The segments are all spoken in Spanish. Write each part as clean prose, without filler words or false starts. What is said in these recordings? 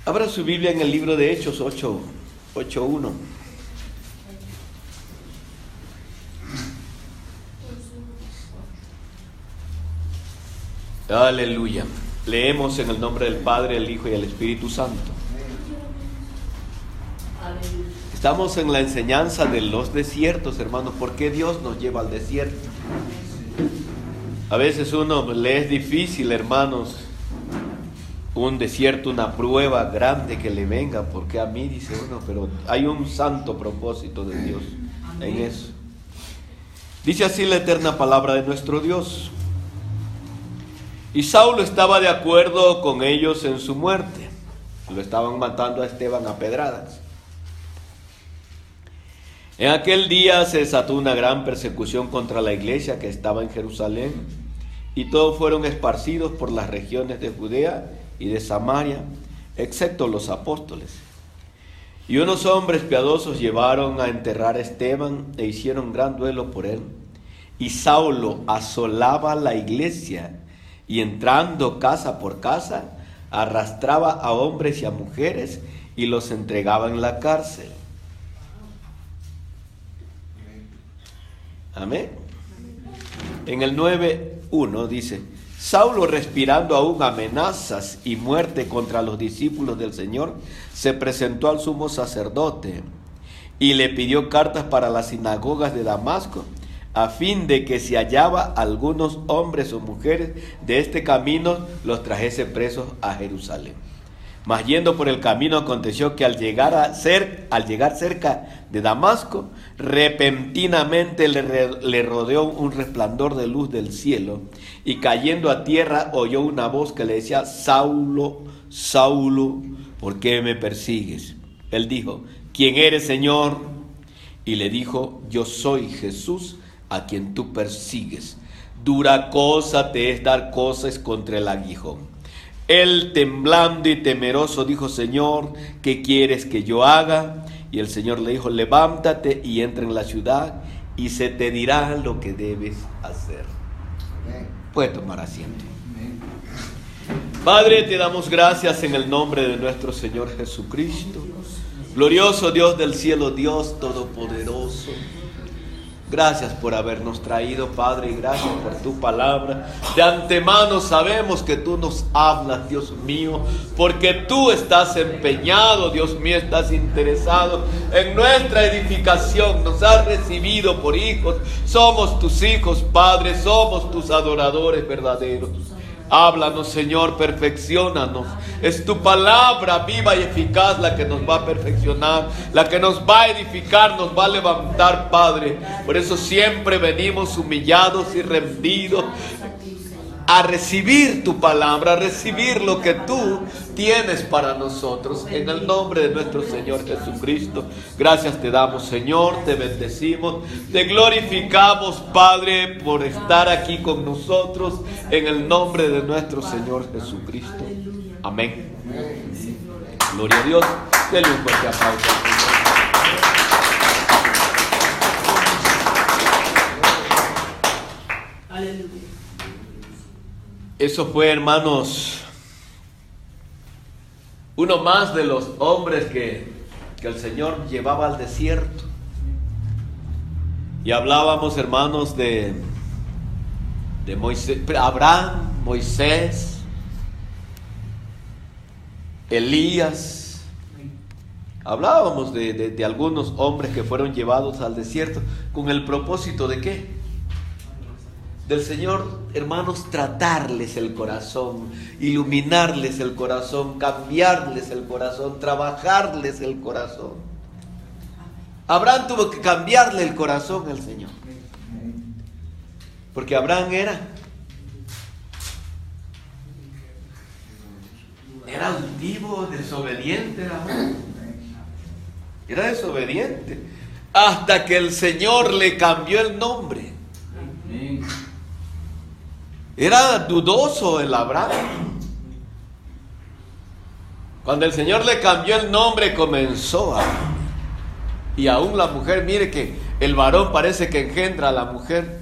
Abra su Biblia en el libro de Hechos 8:1. Aleluya. Leemos en el nombre del Padre, el Hijo y el Espíritu Santo. Estamos en la enseñanza de los desiertos, hermanos. ¿Por qué Dios nos lleva al desierto? A veces le es difícil, hermanos, un desierto, una prueba grande que le venga, porque a mí, dice uno, pero hay un santo propósito de Dios en eso. Dice así la eterna palabra de nuestro Dios. Y Saulo estaba de acuerdo con ellos en su muerte. Lo estaban matando a Esteban a pedradas. En aquel día se desató una gran persecución contra la iglesia que estaba en Jerusalén, y todos fueron esparcidos por las regiones de Judea y de Samaria, excepto los apóstoles. Y unos hombres piadosos llevaron a enterrar a Esteban e hicieron gran duelo por él. Y Saulo asolaba la iglesia, y entrando casa por casa, arrastraba a hombres y a mujeres y los entregaba en la cárcel. Amén. En el 9:1 dice: Saulo, respirando aún amenazas y muerte contra los discípulos del Señor, se presentó al sumo sacerdote y le pidió cartas para las sinagogas de Damasco, a fin de que si hallaba algunos hombres o mujeres de este camino, los trajese presos a Jerusalén. Mas yendo por el camino, aconteció que al llegar cerca de Damasco, repentinamente le rodeó un resplandor de luz del cielo, y cayendo a tierra oyó una voz que le decía: Saulo, Saulo, ¿por qué me persigues? Él dijo: ¿Quién eres, Señor? Y le dijo: Yo soy Jesús, a quien tú persigues. Dura cosa te es dar cosas contra el aguijón. Él, temblando y temeroso, dijo: Señor, ¿qué quieres que yo haga? Y el Señor le dijo: levántate y entra en la ciudad, y se te dirá lo que debes hacer. Puede tomar asiento. Padre, te damos gracias en el nombre de nuestro Señor Jesucristo. Glorioso Dios del cielo, Dios todopoderoso. Gracias por habernos traído, Padre, y gracias por tu palabra. De antemano sabemos que tú nos hablas, Dios mío, porque tú estás empeñado, Dios mío, estás interesado en nuestra edificación. Nos has recibido por hijos, somos tus hijos, Padre, somos tus adoradores verdaderos. Háblanos, Señor, perfecciónanos. Es tu palabra viva y eficaz la que nos va a perfeccionar, la que nos va a edificar, nos va a levantar, Padre. Por eso siempre venimos humillados y rendidos a recibir tu palabra, a recibir lo que tú tienes para nosotros. En el nombre de nuestro Señor Jesucristo, gracias te damos, Señor, te bendecimos, te glorificamos, Padre, por estar aquí con nosotros, en el nombre de nuestro Señor Jesucristo. Amén. Gloria a Dios. Denle un fuerte aplauso. Aleluya. Eso fue, hermanos, uno más de los hombres que el Señor llevaba al desierto. Y hablábamos, hermanos, de Moisés, Abraham, Moisés, Elías. Hablábamos de algunos hombres que fueron llevados al desierto con el propósito de ¿qué? Del Señor, hermanos, tratarles el corazón, iluminarles el corazón, cambiarles el corazón, trabajarles el corazón. Abraham tuvo que cambiarle el corazón al Señor, porque Abraham era altivo, desobediente. Era desobediente, hasta que el Señor le cambió el nombre. Era dudoso el Abraham. Cuando el Señor le cambió el nombre, comenzó a... Y aún la mujer, mire que el varón parece que engendra a la mujer.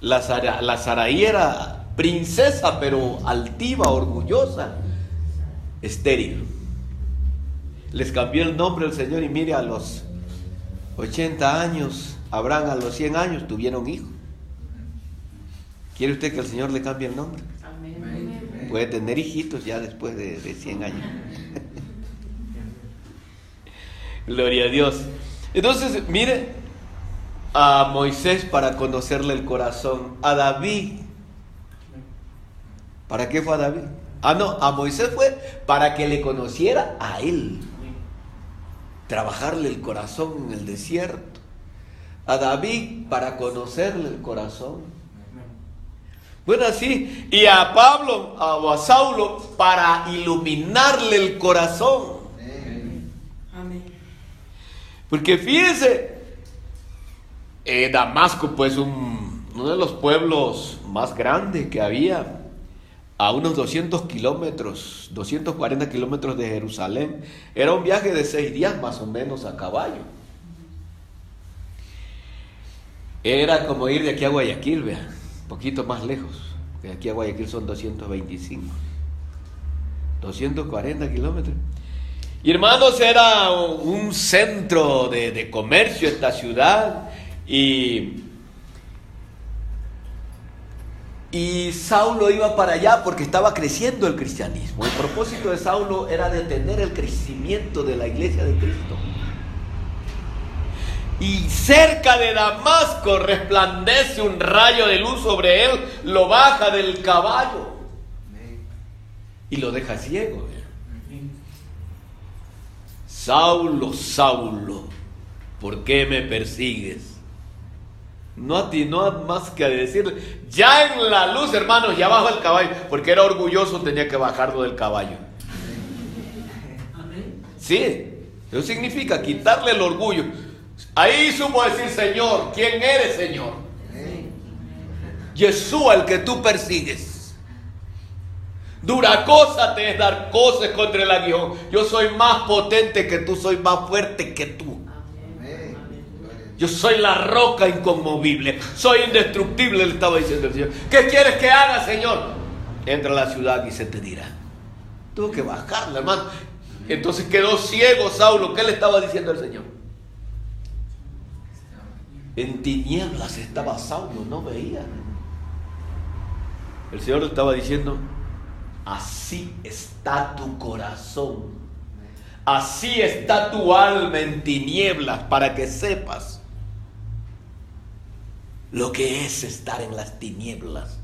La Saraí era princesa, pero altiva, orgullosa. estéril. Les cambió el nombre el Señor y mire, a los 80 años, Abraham a los 100 años tuvieron hijos. ¿Quiere usted que el Señor le cambie el nombre? Amén. Puede tener hijitos ya después de 100 años. Gloria a Dios. Entonces, mire, a Moisés para conocerle el corazón, a David. ¿Para qué fue a David? A Moisés fue para que le conociera a él. Trabajarle el corazón en el desierto. A David para conocerle el corazón. Bueno, así. Y a Pablo o a Saulo para iluminarle el corazón. Amén. Porque fíjense, Damasco, pues uno de los pueblos más grandes que había, a unos 240 kilómetros de Jerusalén. Era un viaje de 6 días más o menos a caballo. Era como ir de aquí a Guayaquil, vea, un poquito más lejos. De aquí a Guayaquil son 225. 240 kilómetros. Y hermanos, era un centro de comercio esta ciudad. Y Saulo iba para allá porque estaba creciendo el cristianismo. El propósito de Saulo era detener el crecimiento de la iglesia de Cristo. Y cerca de Damasco resplandece un rayo de luz sobre él, lo baja del caballo y lo deja ciego. Saulo, Saulo, ¿por qué me persigues? No atinó más que a decir, ya en la luz, hermanos, ya bajó el caballo, porque era orgulloso, tenía que bajarlo del caballo. Sí, eso significa quitarle el orgullo. Ahí supo decir, Señor, ¿quién eres, Señor? Yeshua, el que tú persigues. Dura cosa te es dar cosas contra el aguijón. Yo soy más potente que tú, soy más fuerte que tú. Yo soy la roca inconmovible, soy indestructible, le estaba diciendo el Señor. ¿Qué quieres que haga, Señor? Entra a la ciudad y se te dirá. Tuvo que bajarla, hermano. Entonces quedó ciego Saulo. ¿Qué le estaba diciendo el Señor? En tinieblas estaba Saulo, no veía. El Señor le estaba diciendo, así está tu corazón, así está tu alma en tinieblas, para que sepas lo que es estar en las tinieblas.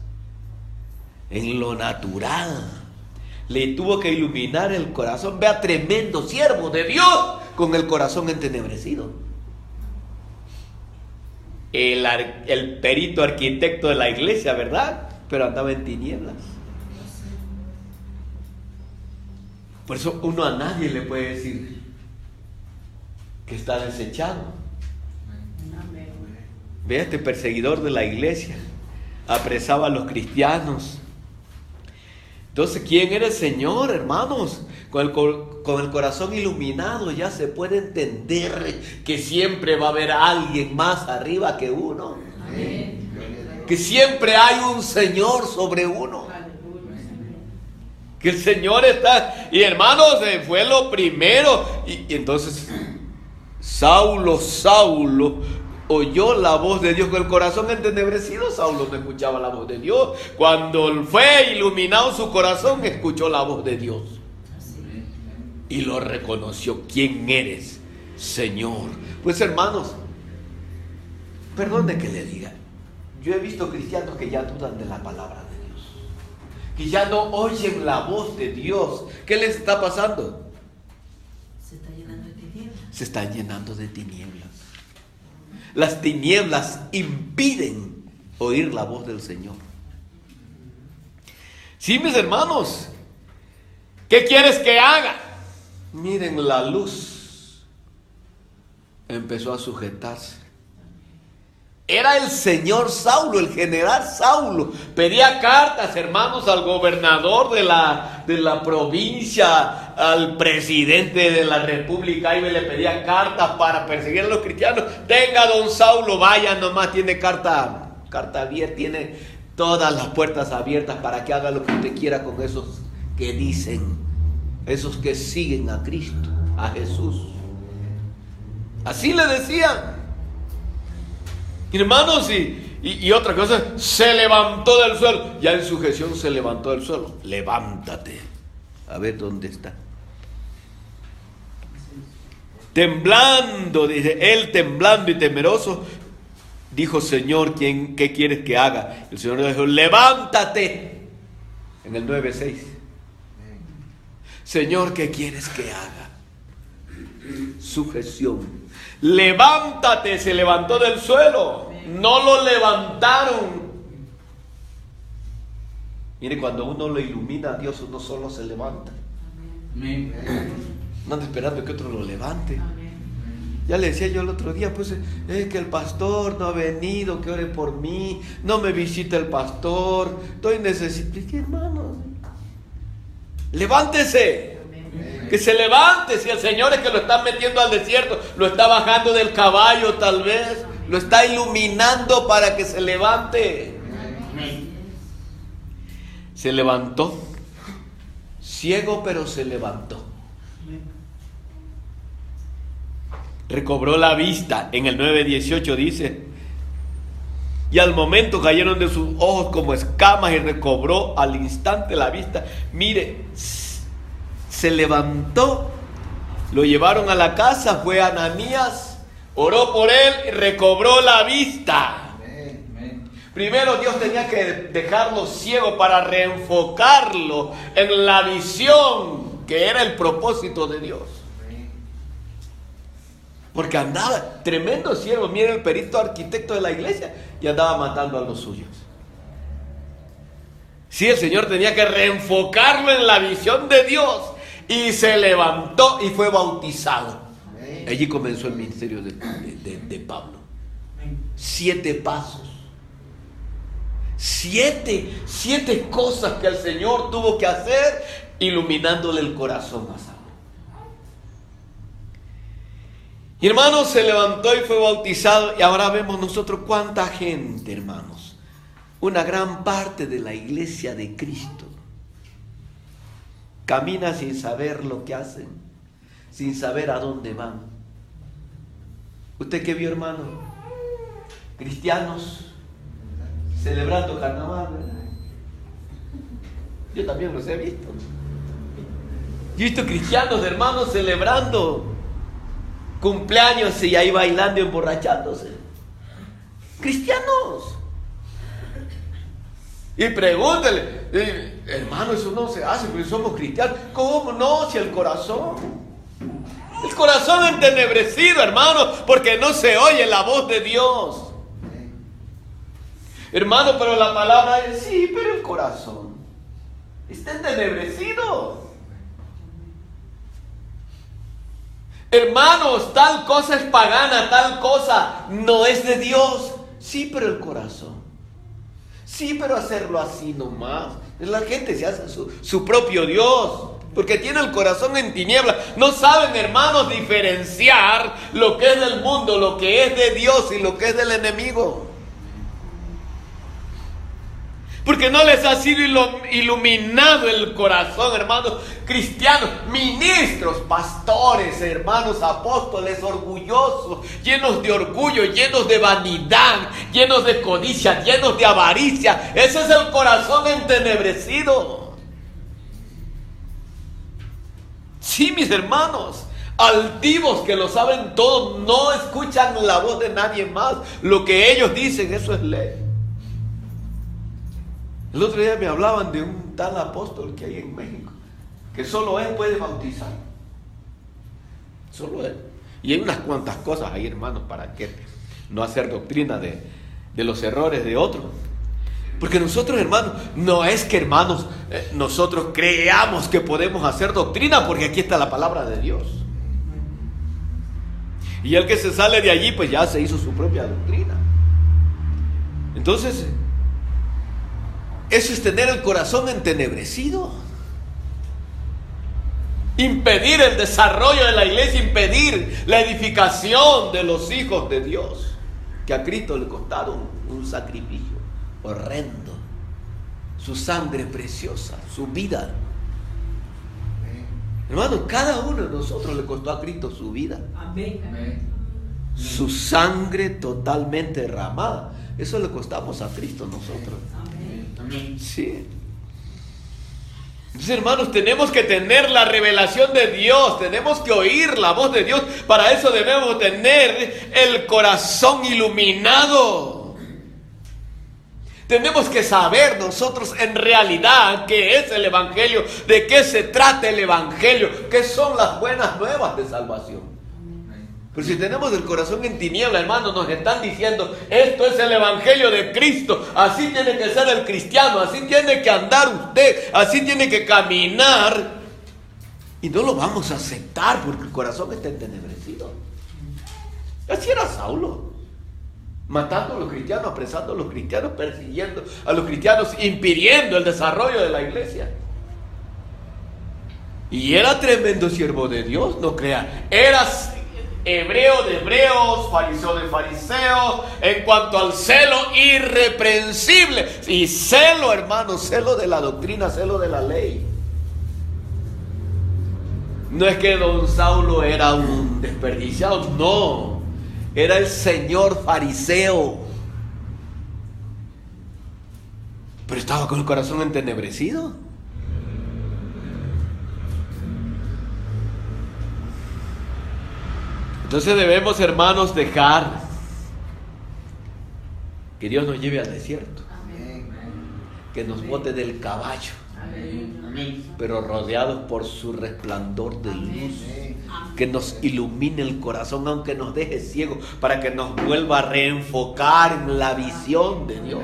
En lo natural le tuvo que iluminar el corazón. Vea, tremendo siervo de Dios con el corazón entenebrecido. El perito arquitecto de la iglesia, ¿verdad? Pero andaba en tinieblas. Por eso uno a nadie le puede decir que está desechado. Vea, este perseguidor de la iglesia apresaba a los cristianos. Entonces, ¿quién era el Señor, hermanos? Con el corazón iluminado ya se puede entender que siempre va a haber alguien más arriba que uno. Amén. Que siempre hay un Señor sobre uno. Que el Señor está. Y hermanos, fue lo primero. Y entonces, Saulo oyó la voz de Dios. Con el corazón entenebrecido, Saulo no escuchaba la voz de Dios. Cuando fue iluminado su corazón, escuchó la voz de Dios y lo reconoció. ¿Quién eres, Señor? Pues hermanos, perdone que le diga, yo he visto cristianos que ya dudan de la palabra de Dios, que ya no oyen la voz de Dios. ¿Qué les está pasando? Se está llenando de tinieblas. Se están llenando de tinieblas. Las tinieblas impiden oír la voz del Señor. Sí, mis hermanos, ¿qué quieres que haga? Miren, la luz empezó a sujetarse. Era el señor Saulo, el general Saulo. Pedía cartas, hermanos, al gobernador de la provincia, al presidente de la república. Y le pedía cartas para perseguir a los cristianos. Tenga, don Saulo, vaya nomás, tiene carta abierta, tiene todas las puertas abiertas para que haga lo que usted quiera con esos que dicen. esos que siguen a Cristo, a Jesús. Así le decían. Hermanos, y otra cosa, se levantó del suelo. Ya en sujeción se levantó del suelo. Levántate. A ver dónde está. Temblando, dice, él temblando y temeroso, dijo: Señor, ¿qué quieres que haga? El Señor le dijo: levántate. En el 9:6. Señor, ¿qué quieres que haga? Sujeción. Levántate. Se levantó del suelo. No lo levantaron. Mire, cuando uno lo ilumina a Dios, uno solo se levanta. No anda esperando que otro lo levante. Ya le decía yo el otro día, pues es que el pastor no ha venido, que ore por mí, no me visita el pastor, estoy necesitado. ¿Qué, hermano? Levántese. Que se levante. Si el Señor es que lo está metiendo al desierto, lo está bajando del caballo tal vez, lo está iluminando para que se levante. Se levantó, ciego, pero se levantó. Recobró la vista. En el 9:18 dice: y al momento cayeron de sus ojos como escamas, y recobró al instante la vista. Mire, se levantó, lo llevaron a la casa, fue Ananías, oró por él y recobró la vista. Primero Dios tenía que dejarlo ciego para reenfocarlo en la visión que era el propósito de Dios. Porque andaba tremendo siervo. Mira el perito arquitecto de la iglesia, y andaba matando a los suyos. Sí, el Señor tenía que reenfocarlo en la visión de Dios, y se levantó y fue bautizado. Allí comenzó el ministerio de Pablo. 7 pasos. 7 cosas que el Señor tuvo que hacer, iluminándole el corazón a Saulo. Y hermanos, se levantó y fue bautizado. Y ahora vemos nosotros cuánta gente, hermanos, una gran parte de la iglesia de Cristo camina sin saber lo que hacen, sin saber a dónde van. ¿Usted qué vio, hermano? Cristianos celebrando carnaval, ¿verdad? Yo también los he visto. Yo he visto cristianos, hermanos, celebrando cumpleaños y ahí bailando y emborrachándose. Cristianos. Y pregúntele: hermano, eso no se hace porque somos cristianos. ¿Cómo no? Si el corazón entenebrecido, hermano, porque no se oye la voz de Dios. Hermano, pero la palabra es: sí, pero el corazón está entenebrecido. Hermanos, tal cosa es pagana, tal cosa no es de Dios. Sí, pero el corazón. Sí, pero hacerlo así nomás. La gente se hace su propio Dios, porque tiene el corazón en tinieblas. No saben, hermanos, diferenciar lo que es del mundo, lo que es de Dios y lo que es del enemigo. Porque no les ha sido iluminado el corazón, hermanos cristianos, ministros, pastores, hermanos apóstoles, orgullosos, llenos de orgullo, llenos de vanidad, llenos de codicia, llenos de avaricia. Ese es el corazón entenebrecido. Sí, mis hermanos, altivos que lo saben todo, no escuchan la voz de nadie más. Lo que ellos dicen, eso es ley. El otro día me hablaban de un tal apóstol que hay en México, que solo él puede bautizar. Solo él. Y hay unas cuantas cosas ahí, hermanos, para que no hacer doctrina de los errores de otros. Porque nosotros, hermanos, no es que, hermanos, nosotros creamos que podemos hacer doctrina, porque aquí está la palabra de Dios. Y el que se sale de allí, pues ya se hizo su propia doctrina. Entonces, eso es tener el corazón entenebrecido. Impedir el desarrollo de la iglesia, impedir la edificación de los hijos de Dios, que a Cristo le costaron un sacrificio horrendo, su sangre preciosa, su vida. Hermano, cada uno de nosotros le costó a Cristo su vida. Amén. Su sangre totalmente derramada. Eso le costamos a Cristo nosotros. Amén. Sí. Entonces, hermanos, tenemos que tener la revelación de Dios, tenemos que oír la voz de Dios. Para eso debemos tener el corazón iluminado. Tenemos que saber nosotros en realidad qué es el Evangelio, de qué se trata el Evangelio, qué son las buenas nuevas de salvación. Pero si tenemos el corazón en tiniebla, hermanos, nos están diciendo, esto es el Evangelio de Cristo, así tiene que ser el cristiano, así tiene que andar usted, así tiene que caminar. Y no lo vamos a aceptar porque el corazón está entenebrecido. Así era Saulo, matando a los cristianos, apresando a los cristianos, persiguiendo a los cristianos, impidiendo el desarrollo de la iglesia. Y era tremendo siervo de Dios, no crea, era hebreo de hebreos, fariseo de fariseos, en cuanto al celo, irreprensible. Y celo, hermano, celo de la doctrina, celo de la ley. No es que don Saulo era un desperdiciado, no, era el señor fariseo. Pero estaba con el corazón entenebrecido. Entonces debemos, hermanos, dejar que Dios nos lleve al desierto. Amén. Que nos bote del caballo. Amén. Pero rodeados por su resplandor de luz. Que nos ilumine el corazón, aunque nos deje ciegos, para que nos vuelva a reenfocar en la visión de Dios.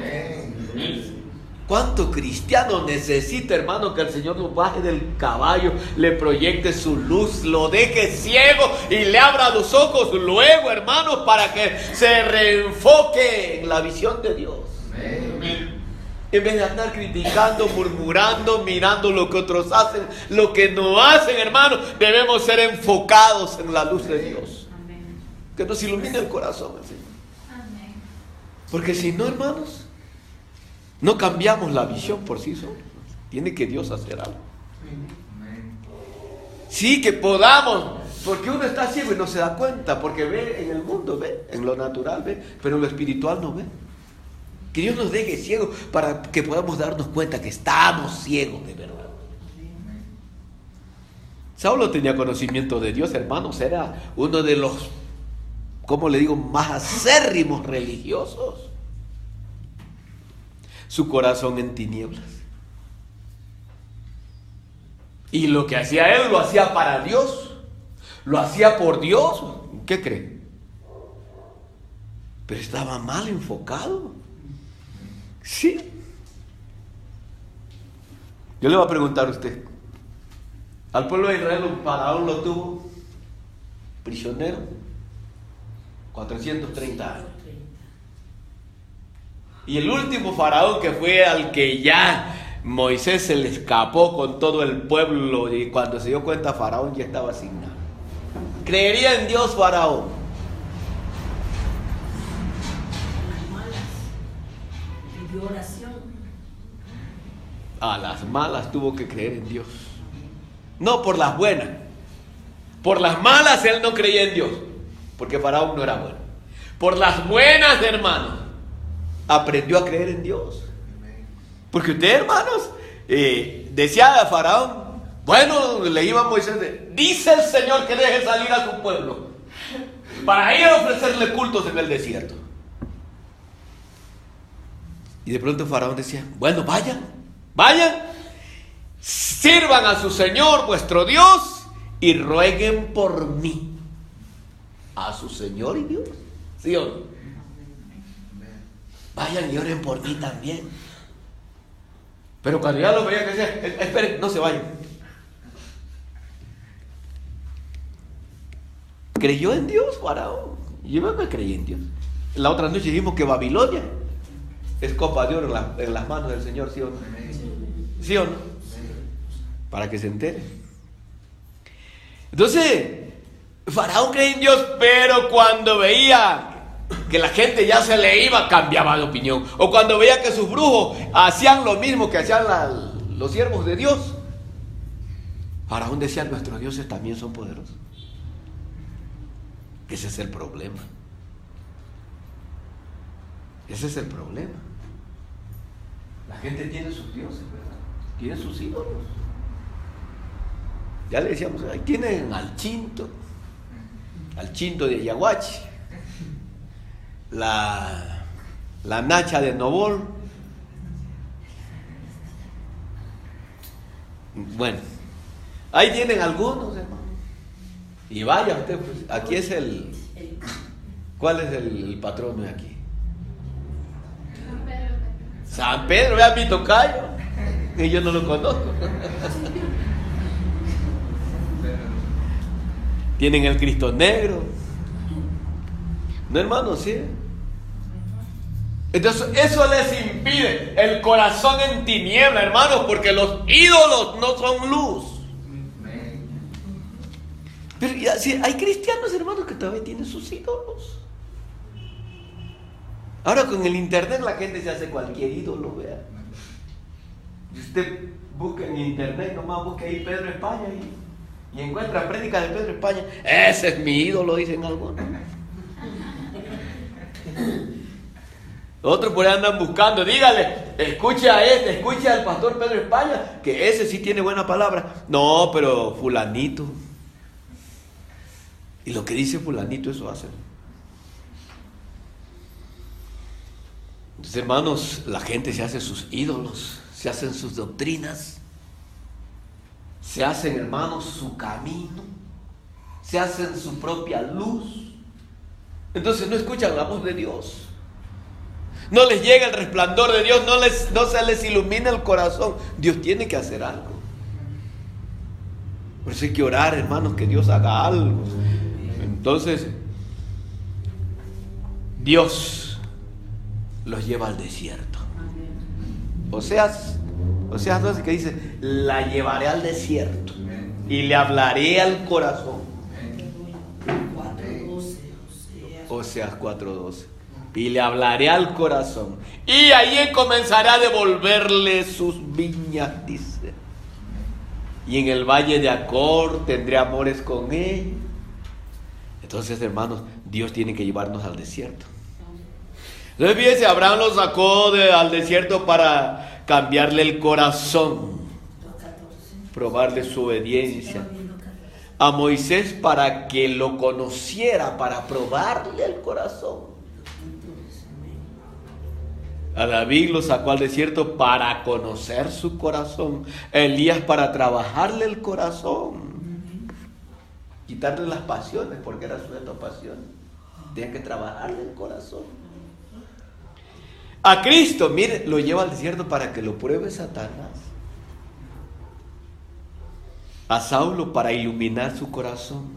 ¿Cuánto cristiano necesita, hermano, que el Señor lo baje del caballo, le proyecte su luz, lo deje ciego y le abra los ojos luego, hermano, para que se reenfoque en la visión de Dios? Amén. En vez de andar criticando, murmurando, mirando lo que otros hacen, lo que no hacen, hermano, debemos ser enfocados en la luz de Dios. Amén. Que nos ilumine el corazón, Señor. Amén. Porque si no, hermanos, no cambiamos la visión por sí solos. Tiene que Dios hacer algo. Sí, que podamos, porque uno está ciego y no se da cuenta, porque ve en el mundo, ve, en lo natural ve, pero en lo espiritual no ve. Que Dios nos deje ciegos para que podamos darnos cuenta que estamos ciegos de verdad. Saulo tenía conocimiento de Dios, hermanos, era uno de los, ¿cómo le digo?, más acérrimos religiosos. Su corazón en tinieblas. Y lo que hacía él, lo hacía para Dios. Lo hacía por Dios. ¿Qué cree? Pero estaba mal enfocado. Sí. Yo le voy a preguntar a usted. Al pueblo de Israel, un faraón lo tuvo prisionero 430 años. Y el último faraón, que fue al que ya Moisés se le escapó con todo el pueblo, y cuando se dio cuenta, faraón ya estaba sin nada. ¿Creería en Dios faraón? Las malas. Pidió oración. A las malas tuvo que creer en Dios. No por las buenas. Por las malas él no creía en Dios, porque faraón no era bueno. Por las buenas, hermanos, aprendió a creer en Dios. Porque usted, hermanos, decía a faraón, bueno, le iba a Moisés, dice el Señor que deje salir a su pueblo para ir a ofrecerle cultos en el desierto. Y de pronto faraón decía, bueno, vayan, sirvan a su Señor vuestro Dios y rueguen por mí. A su Señor y Dios, ¿sí o no? Vayan y oren por mí también. Pero cuando ya lo veía que decía, esperen, no se vayan. ¿Creyó en Dios, faraón? Yo me creí en Dios. La otra noche dijimos que Babilonia es copa de oro en las manos del Señor, ¿sí o no? ¿Sí o no? Para que se entere. Entonces, faraón creía en Dios, pero cuando veía que la gente ya se le iba, cambiaba de opinión. O cuando veía que sus brujos hacían lo mismo que hacían los siervos de Dios, Ahora aún decían, nuestros dioses también son poderosos. Ese es el problema. Ese es el problema. La gente tiene sus dioses, ¿verdad? Tiene sus ídolos. Ya le decíamos, ahí tienen al Chinto de Ayahuachi, la Nacha de Nobol. Bueno, ahí tienen algunos, hermano. Y vaya usted, pues, aquí es ¿cuál es el patrono de aquí? San Pedro, vea mi tocayo. Y yo no lo conozco. Tienen el Cristo Negro. No, hermano, sí. Entonces, eso les impide el corazón en tiniebla, hermanos, porque los ídolos no son luz. Pero ya, sí, hay cristianos, hermanos, que todavía tienen sus ídolos. Ahora con el internet la gente se hace cualquier ídolo, vea. Y usted busca en internet, nomás busca ahí Pedro España y encuentra prédica de Pedro España. Ese es mi ídolo, dicen algunos. Otros por ahí andan buscando, dígale, escuche al pastor Pedro España, que ese sí tiene buena palabra. No, pero fulanito. Y lo que dice fulanito, eso hace. Entonces, hermanos, la gente se hace sus ídolos, se hacen sus doctrinas, se hacen, hermanos, su camino, se hacen su propia luz. Entonces no escuchan la voz de Dios. No les llega el resplandor de Dios, no se les ilumina el corazón. Dios tiene que hacer algo. Por eso hay que orar, hermanos, que Dios haga algo. Entonces, Dios los lleva al desierto. Oseas 12 que dice, la llevaré al desierto y le hablaré al corazón. Oseas 4:12. Y le hablaré al corazón. Y ahí comenzaré a devolverle sus viñas, dice. Y en el valle de Acor tendré amores con él. Entonces, hermanos, Dios tiene que llevarnos al desierto. Entonces, fíjense, Abraham lo sacó al desierto para cambiarle el corazón, probarle su obediencia. A Moisés para que lo conociera, para probarle el corazón. A David lo sacó al desierto para conocer su corazón. A Elías para trabajarle el corazón. Quitarle las pasiones, porque era sujeto a pasiones. Tenía que trabajarle el corazón. A Cristo, mire, lo lleva al desierto para que lo pruebe Satanás. A Saulo para iluminar su corazón,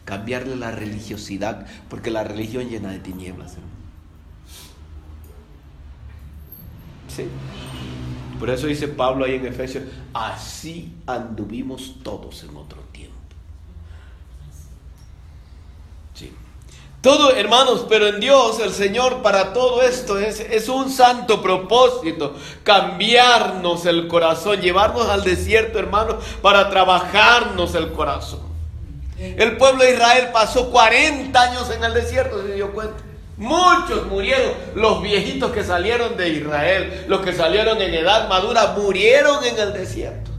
cambiarle la religiosidad, porque la religión llena de tinieblas, hermano. Sí. Por eso dice Pablo ahí en Efesios, así anduvimos todos en otro tiempo. Sí. Todo, hermanos, pero en Dios, el Señor, para todo esto es un santo propósito, cambiarnos el corazón, llevarnos al desierto, hermanos, para trabajarnos el corazón. El pueblo de Israel pasó 40 años en el desierto, se dio cuenta. Muchos murieron, los viejitos que salieron de Israel, los que salieron en edad madura, murieron en el desierto.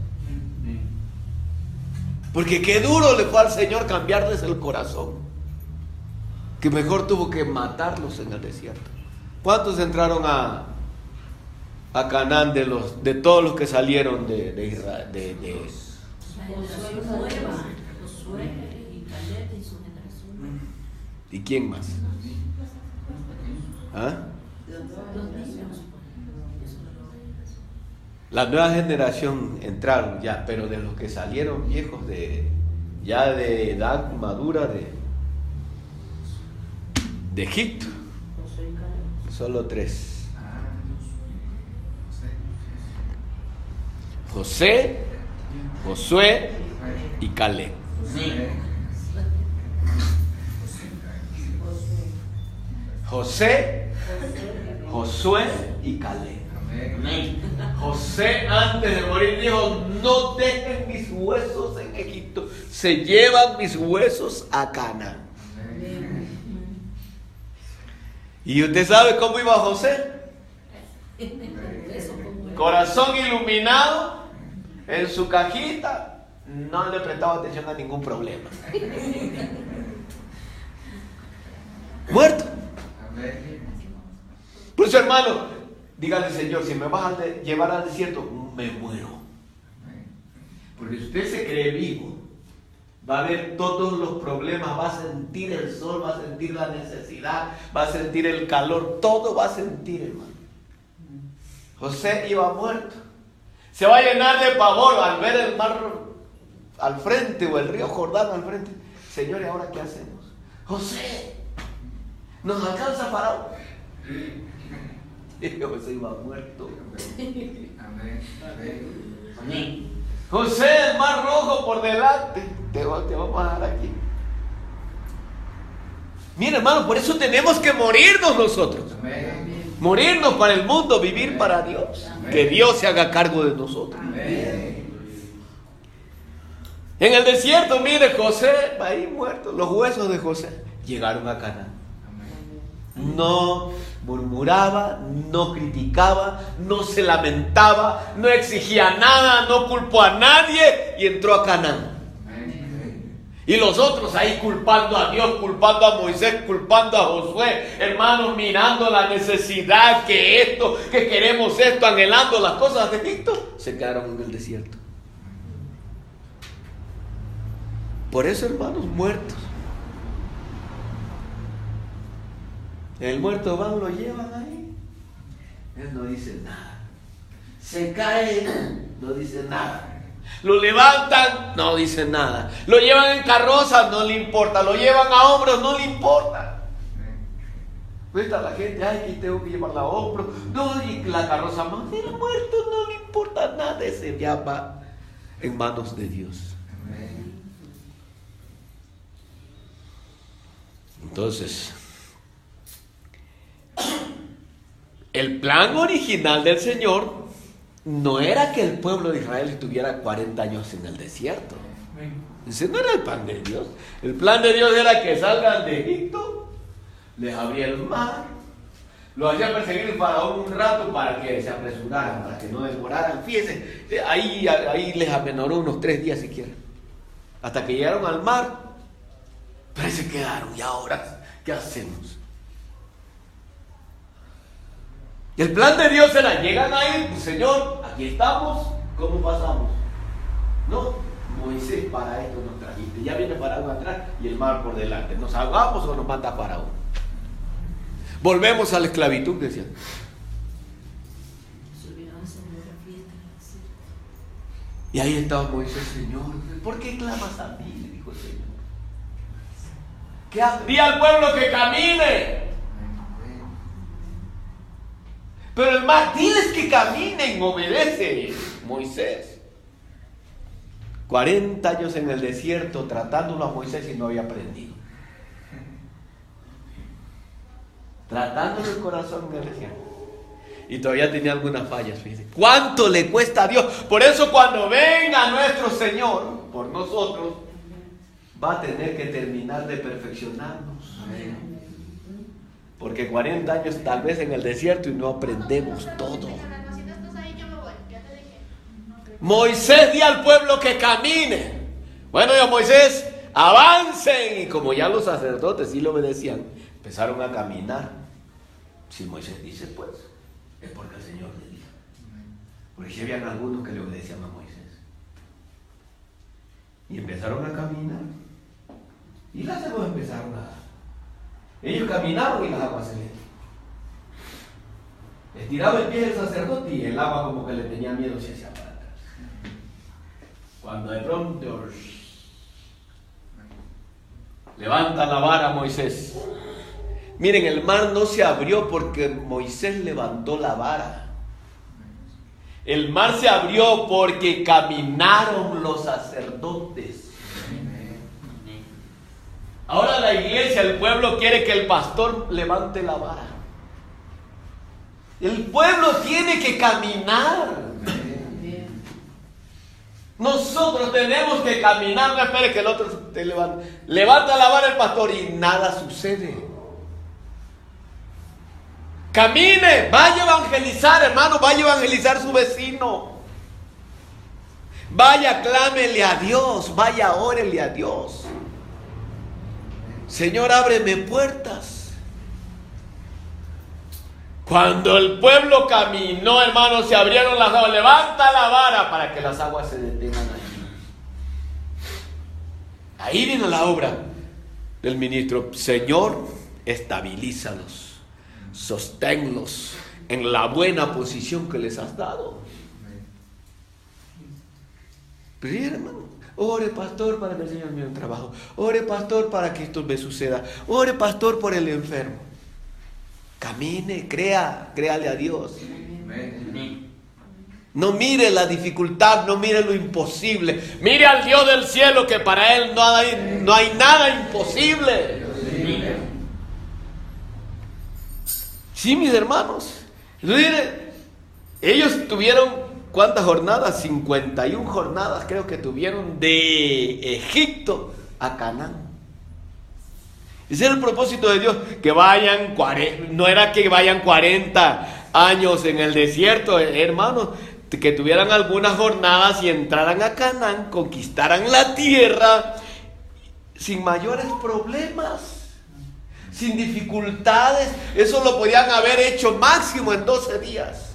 Porque qué duro le fue al Señor cambiarles el corazón, que mejor tuvo que matarlos en el desierto. ¿Cuántos entraron a Canaán de todos los que salieron de Israel? ¿Y quién más? ¿Ah? La nueva generación entraron ya, pero de los que salieron viejos ya de edad madura de Egipto, solo 3: José, Josué y Caleb. José, Josué y Caleb. Amén. José antes de morir dijo: no dejen mis huesos en Egipto, se llevan mis huesos a Canaán. ¿Y usted sabe cómo iba José? Corazón iluminado, en su cajita, no le prestaba atención a ningún problema. Muerto. Por eso, hermano, dígale: Señor, si me vas a llevar al desierto, me muero. Porque si usted se cree vivo, va a ver todos los problemas, va a sentir el sol, va a sentir la necesidad, va a sentir el calor, todo va a sentir, hermano. José iba muerto. Se va a llenar de pavor al ver el mar al frente o el río Jordán al frente. Señor, ¿y ahora qué hacemos? José, ¿nos alcanza Faraón? Y José iba muerto. Amén. José, el mar rojo por delante. Te vamos a dar aquí. Mira, hermano, por eso tenemos que morirnos nosotros. Morirnos para el mundo, vivir para Dios. Que Dios se haga cargo de nosotros. En el desierto, mire, José, ahí muerto. Los huesos de José llegaron a Canaán. No murmuraba, no criticaba, no se lamentaba, no exigía nada, no culpó a nadie y entró a Canaán. Y los otros ahí culpando a Dios, culpando a Moisés, culpando a Josué, hermanos, mirando la necesidad que queremos esto, anhelando las cosas de Egipto, se quedaron en el desierto. Por eso, hermanos, muertos. El muerto van, lo llevan ahí. Él no dice nada. Se cae, no dice nada. Lo levantan, no dice nada. Lo llevan en carroza, no le importa. Lo llevan a hombros, no le importa. Está la gente: ay, que tengo que llevarla a hombros. No, y la carroza más. El muerto no le importa nada. Ese ya va en manos de Dios. Entonces, el plan original del Señor no era que el pueblo de Israel estuviera 40 años en el desierto. Ese no era el plan de Dios. El plan de Dios era que salgan de Egipto, les abría el mar, lo hacía perseguir el faraón un rato para que se apresuraran, para que no demoraran. Fíjense, ahí les amenoró unos 3 días siquiera, hasta que llegaron al mar. Pero se quedaron. ¿Y ahora qué hacemos? El plan de Dios era: llegan ahí, Señor, aquí estamos, ¿cómo pasamos? No, Moisés, para esto nos trajiste. Ya viene Faraón atrás y el mar por delante. ¿Nos ahogamos o nos mata Faraón? Volvemos a la esclavitud, decían. Y ahí estaba Moisés: Señor, ¿por qué clamas a mí? Le dijo el Señor. Di al pueblo que camine. Pero el mar, diles que caminen, obedece Moisés. 40 años en el desierto tratándolo a Moisés y no había aprendido. Tratándolo el corazón en el desierto. Y todavía tenía algunas fallas, fíjense. ¿Cuánto le cuesta a Dios? Por eso cuando venga nuestro Señor por nosotros, va a tener que terminar de perfeccionarnos. Porque 40 años tal vez en el desierto y no aprendemos todo. Moisés, di al pueblo que camine. Bueno, ya Moisés, avancen. Y como ya los sacerdotes sí lo obedecían, empezaron a caminar. Si Moisés dice, pues, es porque el Señor le dijo. Porque si habían algunos que le obedecían a Moisés. Y empezaron a caminar. Y las aguas empezaron a... Ellos caminaron y las aguas se les... Estiraba el pie del sacerdote y el agua como que le tenía miedo, se hacía para atrás. Cuando de pronto levanta la vara Moisés. Miren, el mar no se abrió porque Moisés levantó la vara. El mar se abrió porque caminaron los sacerdotes. Ahora la iglesia, el pueblo quiere que el pastor levante la vara. El pueblo tiene que caminar. Nosotros tenemos que caminar. No espere que el otro te levante. Levanta la vara el pastor y nada sucede. Camine, vaya a evangelizar, hermano, vaya a evangelizar a su vecino. Vaya, clámele a Dios, vaya, órele a Dios. Señor, ábreme puertas. Cuando el pueblo caminó, hermano, se abrieron las aguas. Levanta la vara para que las aguas se detengan allí. Ahí viene la obra del ministro. Señor, estabilízalos, sosténlos en la buena posición que les has dado. Pero hermano, ore pastor para que el Señor me dé un trabajo. Ore pastor para que esto me suceda. Ore pastor por el enfermo. Camine, créale a Dios. No mire la dificultad, no mire lo imposible. Mire al Dios del cielo, que para Él no hay nada imposible. Sí, mis hermanos. Ellos tuvieron, ¿cuántas jornadas? 51 jornadas creo que tuvieron de Egipto a Canaán. Ese era el propósito de Dios, que vayan, no era que vayan 40 años en el desierto, hermanos, que tuvieran algunas jornadas y entraran a Canaán, conquistaran la tierra sin mayores problemas, sin dificultades. Eso lo podían haber hecho máximo en 12 días.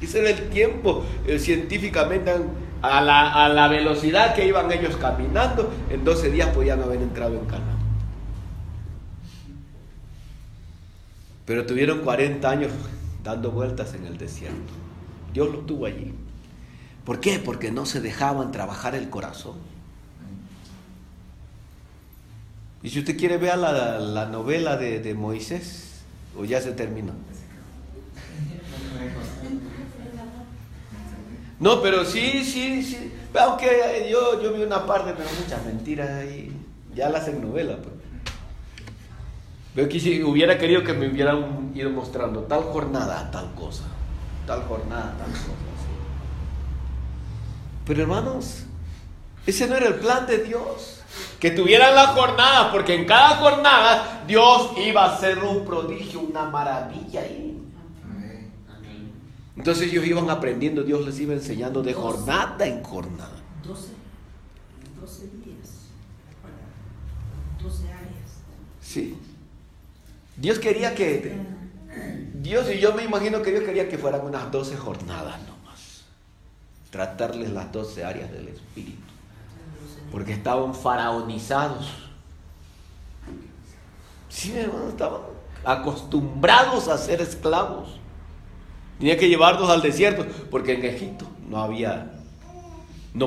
Ese era el tiempo, científicamente, a la velocidad que iban ellos caminando, en 12 días podían haber entrado en Canaán. Pero tuvieron 40 años dando vueltas en el desierto. Dios los tuvo allí. ¿Por qué? Porque no se dejaban trabajar el corazón. Y si usted quiere, vea la novela de Moisés, o ya se terminó. No, pero sí. Aunque yo vi una parte, pero muchas mentiras ahí. Ya la hacen novela, pues. Veo que si hubiera querido que me hubieran ido mostrando tal jornada, tal cosa, tal jornada, tal cosa. Así. Pero hermanos, ese no era el plan de Dios. Que tuvieran las jornadas, porque en cada jornada Dios iba a hacer un prodigio, una maravilla ahí. Entonces ellos iban aprendiendo, Dios les iba enseñando de jornada en jornada. 12 días, 12 áreas. Sí. Dios quería que, y yo me imagino que Dios quería que fueran unas 12 jornadas nomás. Tratarles las 12 áreas del Espíritu. Porque estaban faraonizados. Sí, hermano, estaban acostumbrados a ser esclavos. Tenía que llevarlos al desierto, porque en Egipto no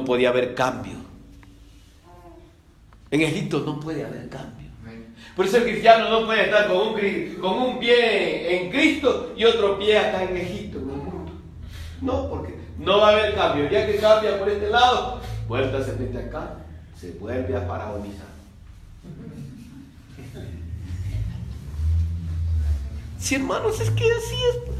podía haber cambio. En Egipto no puede haber cambio. Por eso el cristiano no puede estar con un pie en Cristo y otro pie acá en Egipto, en el mundo. No, porque no va a haber cambio. Ya que cambia por este lado, vuelta se mete acá, se vuelve a faraonizar. Sí, hermanos, es que así es, pues.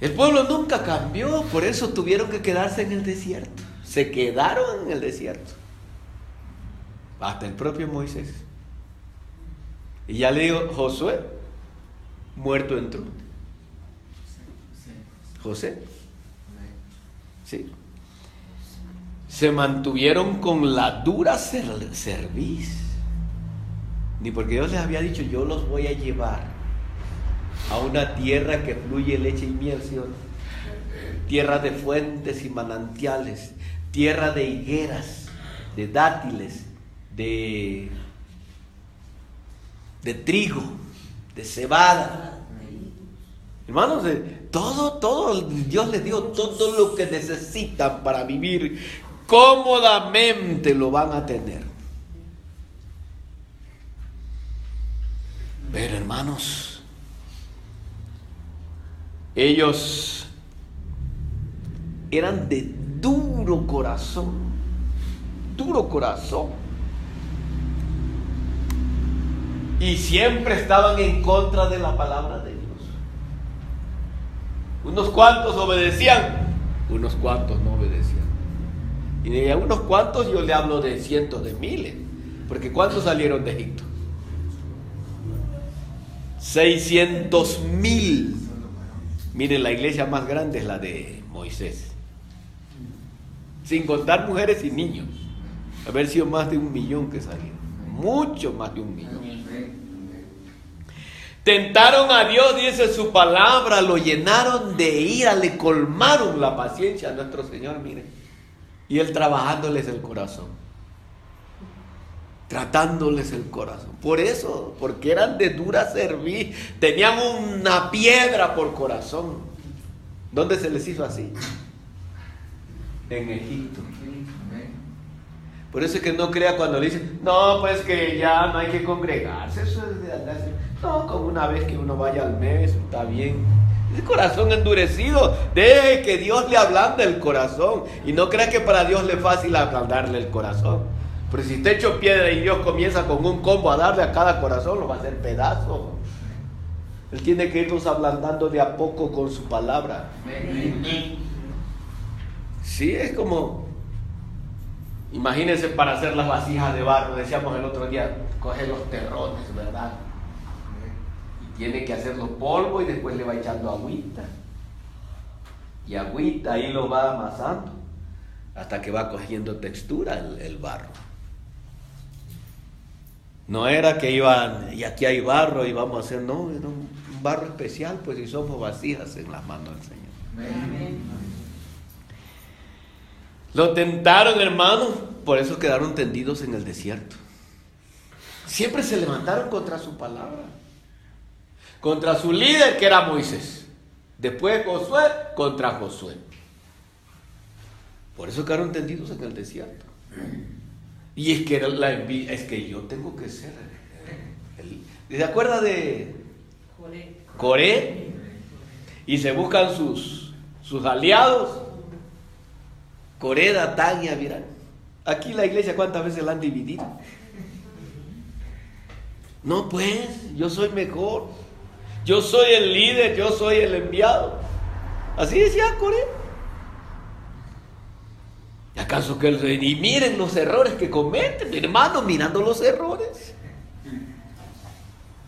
El pueblo nunca cambió, por eso tuvieron que quedarse en el desierto. Se quedaron en el desierto. Hasta el propio Moisés. Y ya le digo, Josué, muerto entró. José. Sí. Se mantuvieron con la dura cerviz. Ni porque Dios les había dicho, yo los voy a llevar a una tierra que fluye leche y miel, ¿sí o no? Tierra de fuentes y manantiales, tierra de higueras, de dátiles, de trigo, de cebada. Hermanos, todo, Dios les dio todo lo que necesitan para vivir cómodamente, lo van a tener. Pero hermanos, ellos eran de duro corazón. Y siempre estaban en contra de la palabra de Dios. Unos cuantos obedecían, unos cuantos no obedecían. Y de unos cuantos yo le hablo de cientos de miles. Porque ¿cuántos salieron de Egipto? 600,000. Miren, la iglesia más grande es la de Moisés. Sin contar mujeres y niños. Haber sido más de 1,000,000 que salieron. Mucho más de 1,000,000. Tentaron a Dios, dice su palabra, lo llenaron de ira, le colmaron la paciencia a nuestro Señor, miren. Y Él trabajándoles el corazón. Tratándoles el corazón. Por eso, porque eran de dura cerviz, tenían una piedra por corazón. ¿Dónde se les hizo así? En Egipto. Por eso es que no crea cuando le dicen, no, pues que ya no hay que congregarse, eso es de andarse. No, como una vez que uno vaya al mes, está bien. El corazón endurecido, deje que Dios le ablande el corazón. Y no crea que para Dios le es fácil ablandarle el corazón. Pero si está hecho piedra y Dios comienza con un combo a darle a cada corazón, lo va a hacer pedazo. Él tiene que irnos ablandando de a poco con su palabra. Sí, es como... Imagínense para hacer las vasijas de barro, decíamos el otro día, coge los terrones, ¿verdad? Y tiene que hacerlo polvo y después le va echando agüita. Y agüita, ahí lo va amasando, hasta que va cogiendo textura el barro. No era que iban, y aquí hay barro y vamos a hacer, no, era un barro especial, pues si somos vasijas en las manos del Señor. Amén. Lo tentaron, hermanos, por eso quedaron tendidos en el desierto. Siempre se levantaron contra su palabra, contra su líder que era Moisés. Después Josué contra Josué. Por eso quedaron tendidos en el desierto. Y es que la envidia, es que yo tengo que ser. ¿Se acuerda de Coré? Y se buscan sus aliados. Coré, Datán y Abiram. Aquí la iglesia, ¿cuántas veces la han dividido? No, pues, yo soy mejor. Yo soy el líder, yo soy el enviado. Así decía Coré. ¿Y acaso que y miren los errores que cometen, hermanos, mirando los errores?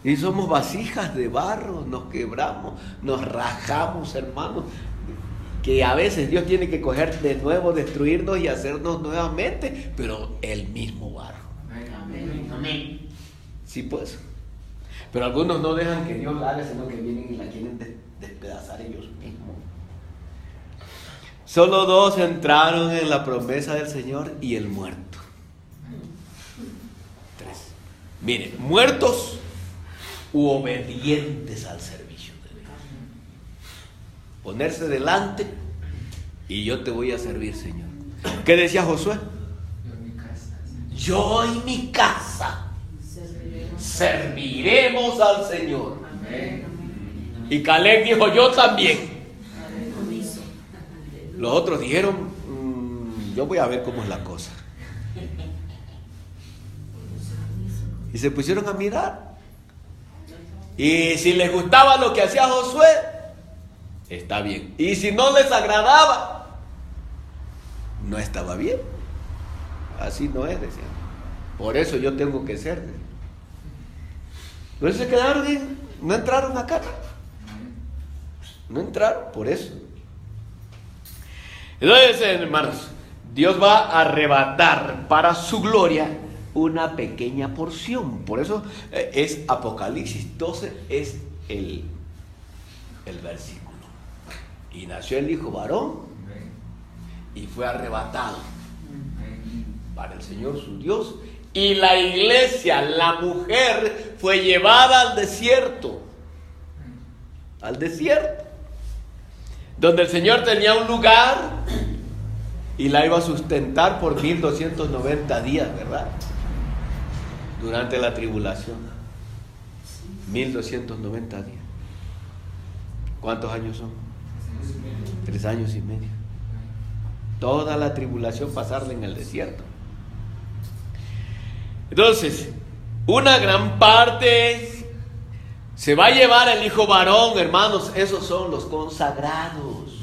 Y somos vasijas de barro, nos quebramos, nos rajamos, hermanos. Que a veces Dios tiene que coger de nuevo, destruirnos y hacernos nuevamente, pero el mismo barro. Amén. Sí, pues. Pero algunos no dejan que Dios la haga, sino que vienen y la quieren despedazar ellos mismos. Solo 2 entraron en la promesa del Señor y el muerto. 3. Miren, muertos u obedientes al servicio de Dios. Ponerse delante y yo te voy a servir, Señor. ¿Qué decía Josué? Yo y mi casa serviremos al Señor. Y Caleb dijo, yo también. Los otros dijeron, yo voy a ver cómo es la cosa. Y se pusieron a mirar. Y si les gustaba lo que hacía Josué, está bien. Y si no les agradaba, no estaba bien. Así no es, decían. Por eso yo tengo que ser. Por eso se quedaron, no entraron acá. No entraron, por eso. Entonces, hermanos, Dios va a arrebatar para su gloria una pequeña porción. Por eso es Apocalipsis 12, es el versículo. Y nació el hijo varón y fue arrebatado para el Señor su Dios. Y la iglesia, la mujer, fue llevada al desierto. Al desierto. Donde el Señor tenía un lugar y la iba a sustentar por 1290 días, ¿verdad? Durante la tribulación. 1290 días. ¿Cuántos años son? 3 años y medio. Toda la tribulación pasarla en el desierto. Entonces, Una gran parte se va a llevar el hijo varón, hermanos. Esos son los consagrados.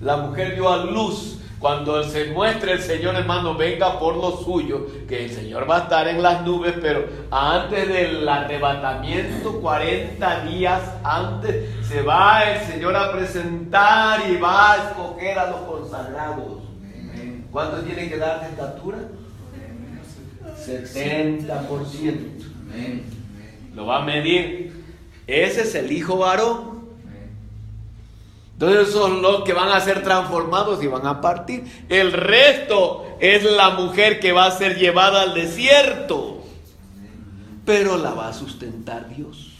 La mujer dio a luz. Cuando se muestre el Señor, hermano, venga por lo suyo, que el Señor va a estar en las nubes, pero antes del arrebatamiento, 40 días antes, se va el Señor a presentar y va a escoger a los consagrados. ¿Cuánto tiene que dar de estatura? 70%. Lo va a medir. Ese es el hijo varón. Entonces son los que van a ser transformados y van a partir. El resto es la mujer que va a ser llevada al desierto, pero la va a sustentar Dios.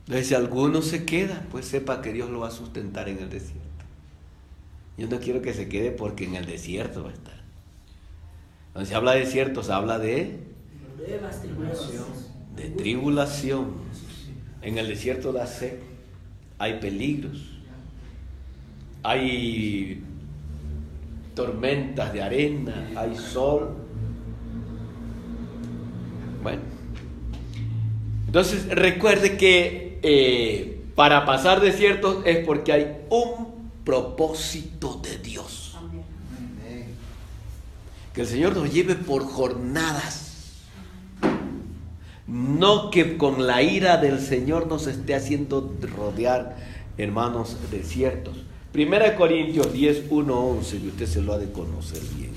Entonces si alguno se queda, pues sepa que Dios lo va a sustentar en el desierto. Yo no quiero que se quede porque en el desierto va a estar. Cuando se habla de desierto, se habla de tribulación. En el desierto da sed, hay peligros, hay tormentas de arena, hay sol. Bueno, entonces recuerde que para pasar desiertos es porque hay un propósito de Dios. Que el Señor nos lleve por jornadas. No que con la ira del Señor nos esté haciendo rodear, hermanos, desiertos. 1 Corintios 10, 1, 11, y usted se lo ha de conocer bien.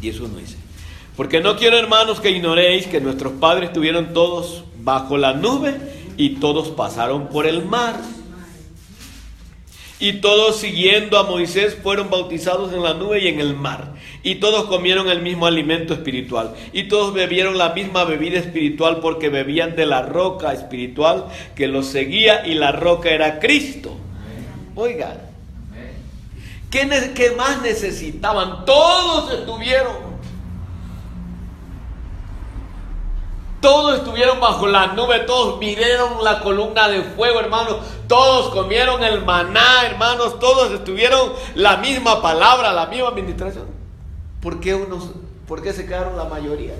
Y eso no dice: porque no quiero, hermanos, que ignoréis que nuestros padres estuvieron todos bajo la nube y todos pasaron por el mar. Y todos, siguiendo a Moisés, fueron bautizados en la nube y en el mar. Y todos comieron el mismo alimento espiritual. Y todos bebieron la misma bebida espiritual, porque bebían de la roca espiritual que los seguía, y la roca era Cristo. Oigan, ¿qué más necesitaban? Todos estuvieron bajo la nube, todos vieron la columna de fuego, hermanos, todos comieron el maná, hermanos, todos estuvieron la misma palabra, la misma administración. ¿Por qué se quedaron la mayoría?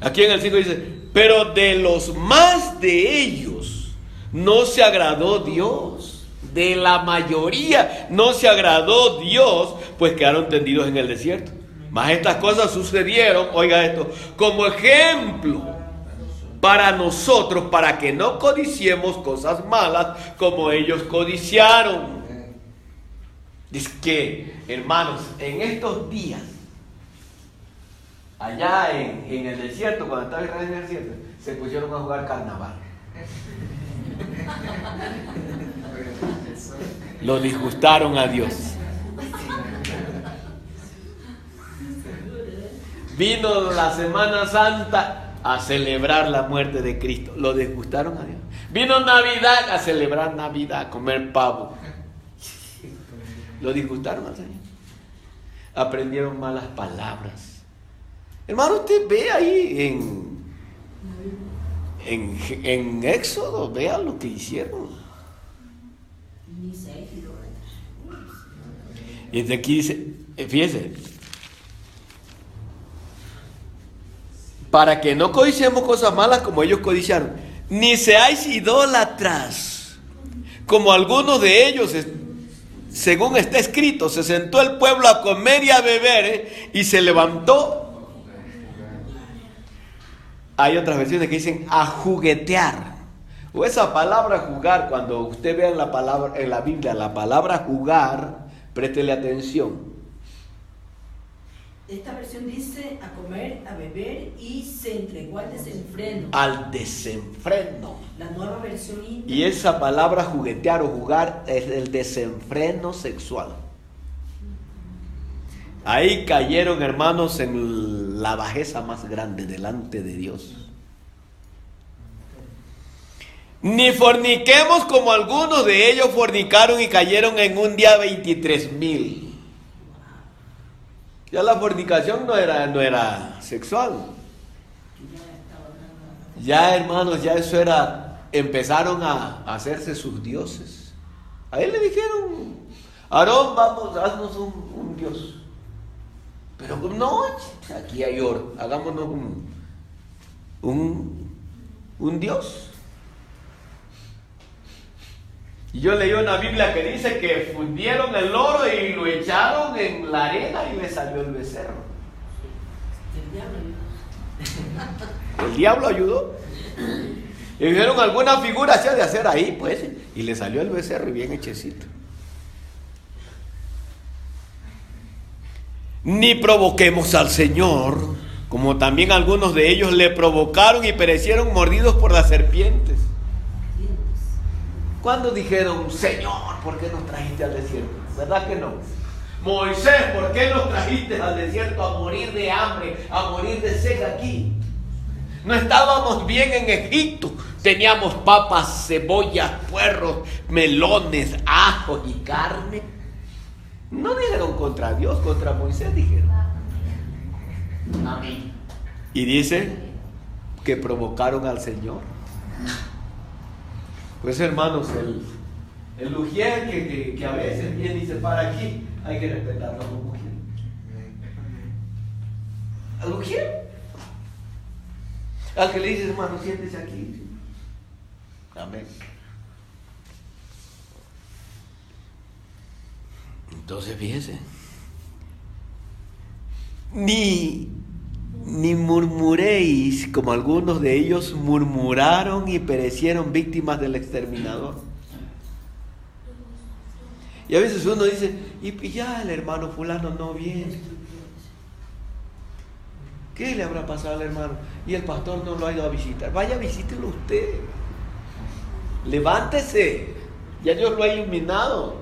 Aquí en el 5 dice: pero de los más de ellos no se agradó Dios. De la mayoría no se agradó Dios, pues quedaron tendidos en el desierto. Mas estas cosas sucedieron, oiga esto, como ejemplo para nosotros, para que no codiciemos cosas malas como ellos codiciaron. Es que, hermanos, en estos días, allá en el desierto, cuando estaba Israel en el desierto, se pusieron a jugar carnaval. Lo disgustaron a Dios. Vino la Semana Santa a celebrar la muerte de Cristo. Lo disgustaron a Dios. Vino Navidad a celebrar Navidad, a comer pavo. Lo disgustaron al Señor. Aprendieron malas palabras. Hermano, usted ve ahí en Éxodo, vea lo que hicieron. Y desde aquí dice, fíjese, para que no codiciemos cosas malas como ellos codiciaron, ni seáis idólatras, como algunos de ellos, según está escrito, se sentó el pueblo a comer y a beber, y se levantó. Hay otras versiones que dicen a juguetear. O esa palabra jugar, cuando usted vea en la Biblia la palabra jugar, préstele atención. Esta versión dice a comer, a beber, y se entregó al desenfreno. Al desenfreno. La nueva versión. Y esa palabra juguetear o jugar es el desenfreno sexual. Ahí cayeron, hermanos, en la bajeza más grande delante de Dios. Ni forniquemos como algunos de ellos fornicaron y cayeron en un día 23,000. Ya la fornicación no era sexual. Ya, hermanos, ya eso era, empezaron a hacerse sus dioses. A él le dijeron, Aarón, vamos, haznos un dios. Pero no, aquí hay oro, hagámonos un dios. Y yo leí una Biblia que dice que fundieron el oro y lo echaron en la arena y le salió el becerro. El diablo ayudó. Y dijeron alguna figura se ha de hacer ahí, pues, y le salió el becerro bien hechecito. Ni provoquemos al Señor, como también algunos de ellos le provocaron y perecieron mordidos por las serpientes. ¿Cuándo dijeron, Señor, ¿por qué nos trajiste al desierto? ¿Verdad que no? Moisés, ¿por qué nos trajiste al desierto a morir de hambre, a morir de sed aquí? No estábamos bien en Egipto. Teníamos papas, cebollas, puerros, melones, ajos y carne. No dijeron contra Dios, contra Moisés dijeron. Amén. Y dice que provocaron al Señor. Pues hermanos, el ujier que a veces viene y se para aquí, hay que respetarlo como ujier. Al ujier. Al que le dice, hermano, siéntese aquí. Amén. Entonces fíjense. Ni murmuréis como algunos de ellos murmuraron y perecieron víctimas del exterminador. Y a veces uno dice, y ya el hermano fulano no viene. ¿Qué le habrá pasado al hermano? Y el pastor no lo ha ido a visitar. Vaya, visítelo usted. Levántese. Ya Dios lo ha iluminado.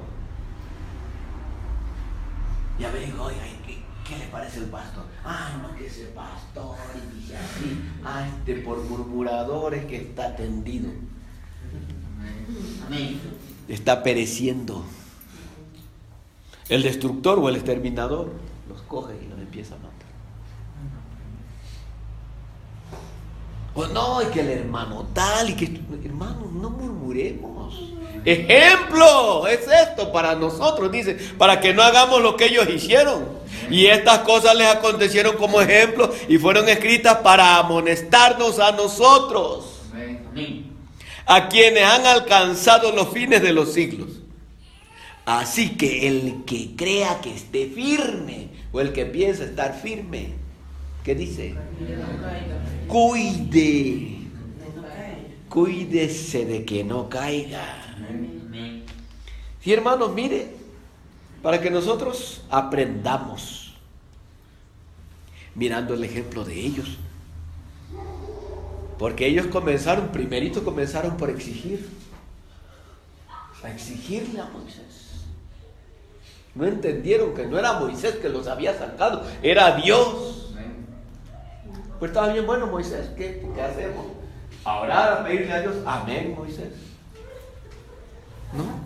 Y a ver, oiga, ¿qué le parece el pastor? Ay, no, que ese pastor y dice así. Por murmuradores que está tendido. Amén. Está pereciendo. El destructor o el exterminador los coge y los empieza a matar. O no, y que el hermano tal, y que hermano, no murmuremos. Ejemplo es esto para nosotros, dice, para que no hagamos lo que ellos hicieron. Y estas cosas les acontecieron como ejemplo y fueron escritas para amonestarnos a nosotros, Amén. a quienes han alcanzado los fines de los siglos. Así que el que crea que esté firme, o el que piensa estar firme, ¿qué dice? Cuídese de que no caiga. Amén. Sí, hermanos, mire, para que nosotros aprendamos mirando el ejemplo de ellos. Porque ellos comenzaron por exigirle a Moisés. No entendieron que no era Moisés que los había sacado, era Dios. Pues estaba bien, bueno, Moisés, ¿qué hacemos? A orar, a pedirle a Dios. Amén, Moisés. No.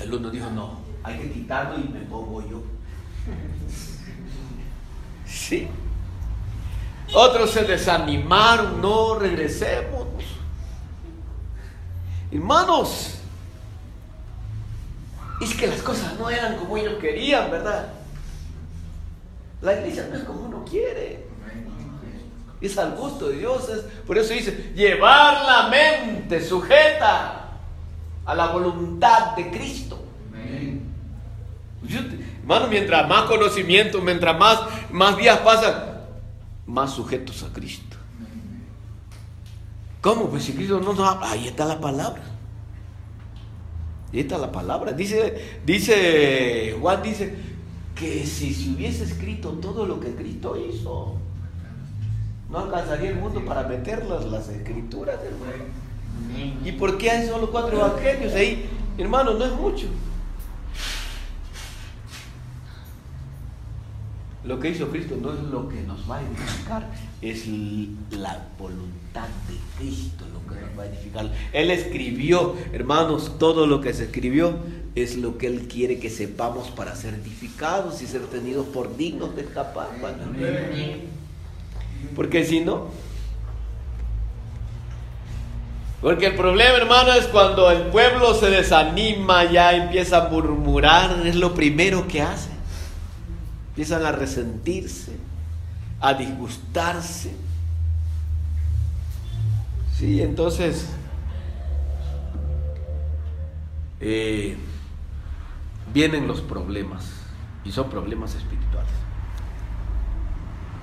El uno dijo, no, hay que quitarlo y me pongo yo. Sí. Otros se desanimaron, no, regresemos. Hermanos, es que las cosas no eran como ellos querían, ¿verdad? La iglesia no es como uno quiere. Es al gusto de Dios. Por eso dice, llevar la mente sujeta a la voluntad de Cristo. Hermano, mientras más conocimiento, mientras más días pasan, más sujetos a Cristo. ¿Cómo? Pues si Cristo no nos habla, ahí está la palabra. Ahí está la palabra. Dice Juan, dice que si se hubiese escrito todo lo que Cristo hizo, no alcanzaría el mundo para meter las escrituras, hermano. ¿Y por qué hay solo 4 evangelios ahí? Hermano, no es mucho. Lo que hizo Cristo no es lo que nos va a edificar, es la voluntad de Cristo lo que nos va a edificar. Él escribió, hermanos, todo lo que se escribió es lo que Él quiere que sepamos para ser edificados y ser tenidos por dignos de escapar. Porque si no, Porque el problema, hermano, es cuando el pueblo se desanima, ya empieza a murmurar, es lo primero que hace. Empiezan a resentirse, a disgustarse. Sí, entonces vienen los problemas, y son problemas espirituales.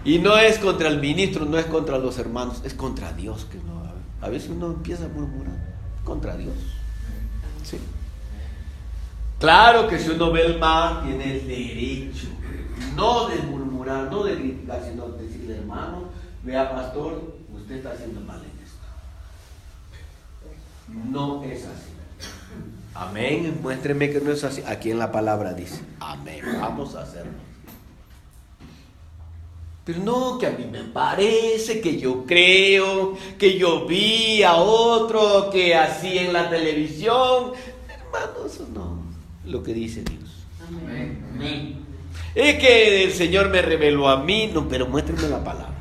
Y no es contra el ministro, no es contra los hermanos, es contra Dios que no. A veces uno empieza a murmurar contra Dios. Sí. Claro que si uno ve el mal, tiene el derecho, no de murmurar, no de criticar, sino de decirle, hermano, vea, pastor, usted está haciendo mal en esto. No es así. Amén. Muéstreme que no es así. Aquí en la palabra dice, amén. Vamos a hacerlo. Pero no, que a mí me parece, que yo creo, que yo vi a otro que así en la televisión. Hermano, eso no es lo que dice Dios. Amén. Amén. Es que el Señor me reveló a mí, no, pero muéstrenme la palabra.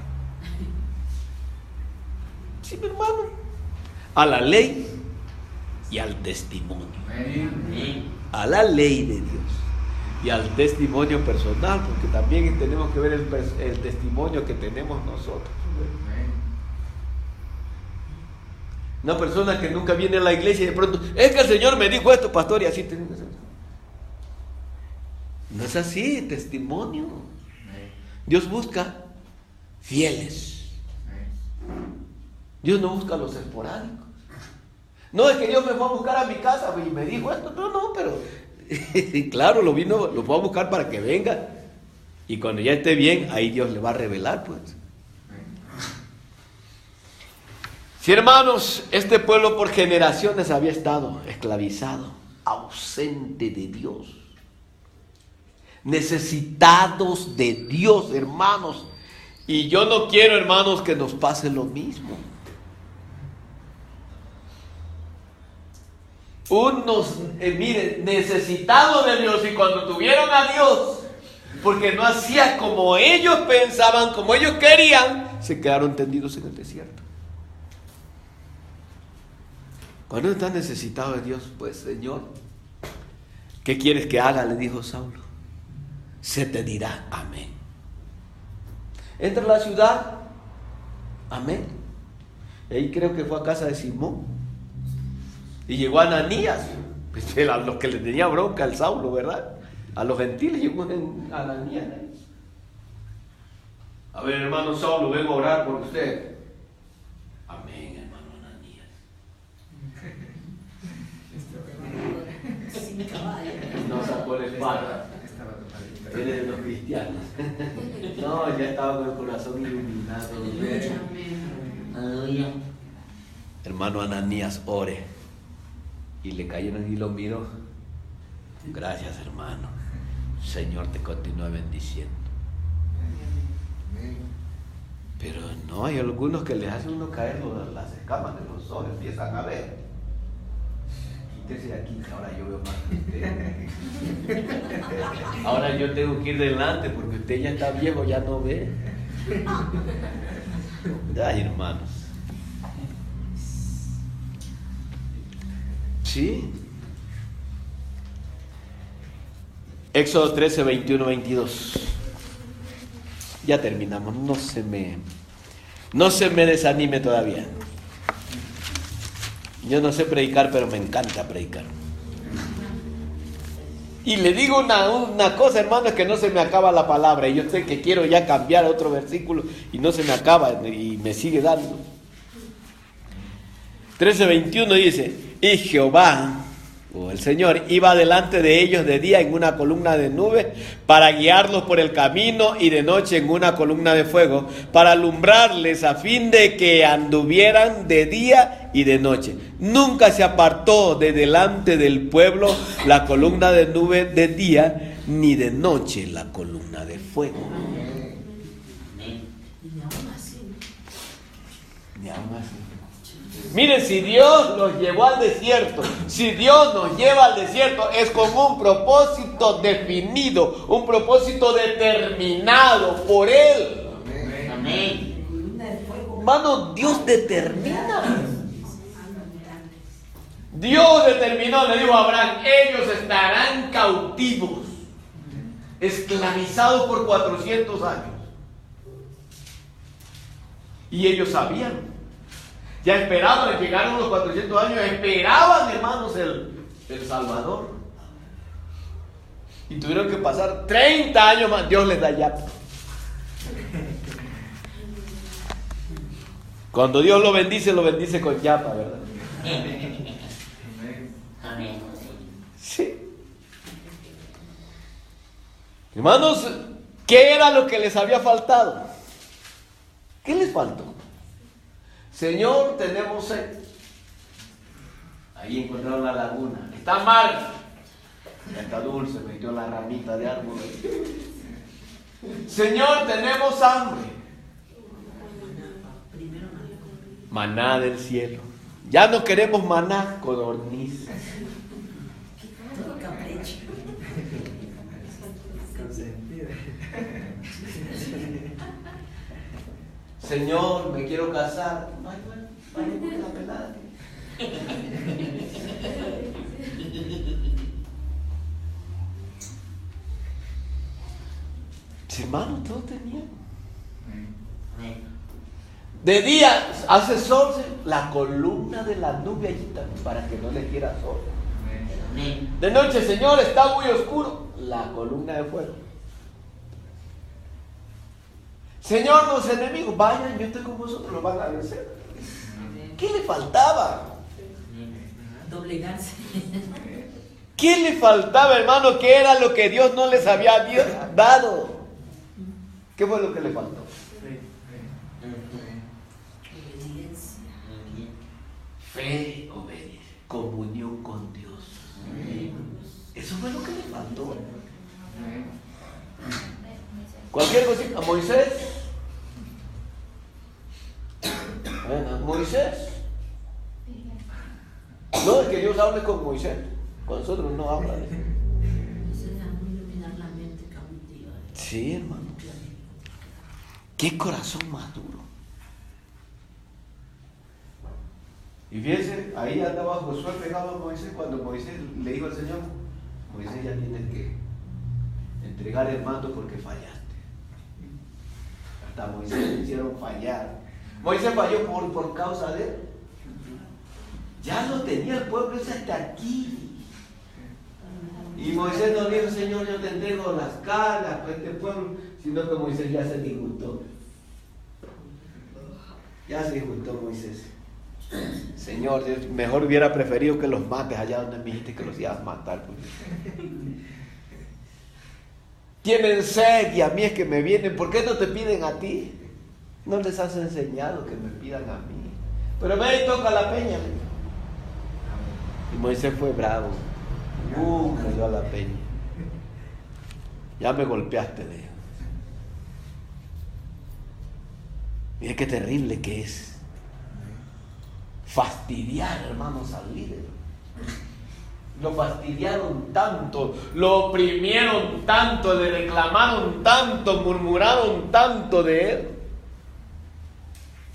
Sí, mi hermano. A la ley y al testimonio. Amén. A la ley de Dios y al testimonio personal, porque también tenemos que ver el testimonio que tenemos nosotros. Una persona que nunca viene a la iglesia y de pronto, es que el Señor me dijo esto, pastor, y así tiene que ser. No es así, testimonio. Dios busca fieles. Dios no busca a los esporádicos. No, es que Dios me fue a buscar a mi casa y me dijo esto. No, pero claro, lo fue a buscar para que venga. Y cuando ya esté bien, ahí Dios le va a revelar, pues. Sí, hermanos, este pueblo por generaciones había estado esclavizado, ausente de Dios, necesitados de Dios, hermanos. Y yo no quiero, hermanos, que nos pase lo mismo. Unos, miren, necesitados de Dios, y cuando tuvieron a Dios, porque no hacía como ellos pensaban, como ellos querían, se quedaron tendidos en el desierto. Cuando están necesitados de Dios, pues Señor, ¿qué quieres que haga?, le dijo Saulo. Se te dirá amén. Entra a la ciudad, amén. Ahí creo que fue a casa de Simón. Y llegó Ananías, a los que le tenía bronca al Saulo, ¿verdad? A los gentiles llegó Ananías. A ver, hermano Saulo, vengo a orar por usted. Amén, hermano Ananías. No sacó la espada. Eres de los cristianos. No, ya estaba con el corazón iluminado. Aleluya. Hermano Ananías, ore. Y le cayeron y lo miró. Gracias, hermano. Señor te continúa bendiciendo. Pero no, hay algunos que les hacen uno caer las escamas de los ojos, empiezan a ver. Quítese de aquí, que ahora yo veo más que usted. Ahora yo tengo que ir delante porque usted ya está viejo, ya no ve. Ay, hermanos. Sí. Éxodo 13, 21, 22. Ya terminamos. No se me desanime todavía. Yo no sé predicar, pero me encanta predicar. Y le digo una cosa, hermano, es que no se me acaba la palabra. Y yo sé que quiero ya cambiar a otro versículo y no se me acaba y me sigue dando. 13, 21 dice: y Jehová, o el Señor, iba delante de ellos de día en una columna de nube para guiarlos por el camino, y de noche en una columna de fuego para alumbrarles, a fin de que anduvieran de día y de noche. Nunca se apartó de delante del pueblo la columna de nube de día, ni de noche la columna de fuego. Ni aún así. Miren, si Dios los llevó al desierto, si Dios nos lleva al desierto, es con un propósito definido, un propósito determinado por Él. Amén. Hermano, Dios determina. Dios determinó, le dijo a Abraham, ellos estarán cautivos, esclavizados por 400 años. Y ellos sabían, ya esperaban, llegaron los 400 años, esperaban, hermanos, el Salvador. Y tuvieron que pasar 30 años más. Dios les da yapa. Cuando Dios lo bendice con yapa, ¿verdad? Amén. Sí. Hermanos, ¿qué era lo que les había faltado? ¿Qué les faltó? Señor, tenemos sed. Ahí encontraron la laguna. Está amarga. Está dulce, metió la ramita de árbol. Señor, tenemos hambre. Maná del cielo. Ya no queremos maná, codorniz. Señor, me quiero casar. Ay, bueno, vale, la pelada. Hermano, todo tenía. De día hace sol, la columna de la nube allí para que no le quiera sol. De noche, Señor, está muy oscuro, la columna de fuego. Señor, los enemigos, vayan, yo estoy con vosotros, los van a vencer. ¿Qué le faltaba? Doblegarse. ¿Qué le faltaba, hermano? ¿Qué era lo que Dios no les había dado? ¿Qué fue lo que le faltó? Obediencia. Fe, obediencia, comunión con Dios. Eso fue lo que le faltó. Cualquier cosita, a Moisés. Moisés. No, es que Dios hable con Moisés. Con nosotros no habla. Sí, hermano. Qué corazón más duro. Y fíjense, ahí andaba Josué pegado a Moisés cuando Moisés le dijo al Señor, Moisés, ya tienes que entregar el mando porque fallaste. Hasta Moisés le hicieron fallar. Moisés falló por causa de él. Ya lo tenía el pueblo ese hasta aquí. Y Moisés no dijo, Señor, yo te entrego las cargas para este pueblo, sino que Moisés ya se disgustó. Ya se disgustó Moisés. Señor, mejor hubiera preferido que los mates allá donde me dijiste que los ibas a matar. Tienen sed y a mí es que me vienen. ¿Por qué no te piden a ti? No les has enseñado que me pidan a mí. Pero ve y toca la peña. Y Moisés fue bravo. Cayó a la peña. Ya me golpeaste, de. Mire qué terrible que es fastidiar, hermanos, al líder. Lo fastidiaron tanto, lo oprimieron tanto, le reclamaron tanto, murmuraron tanto de él,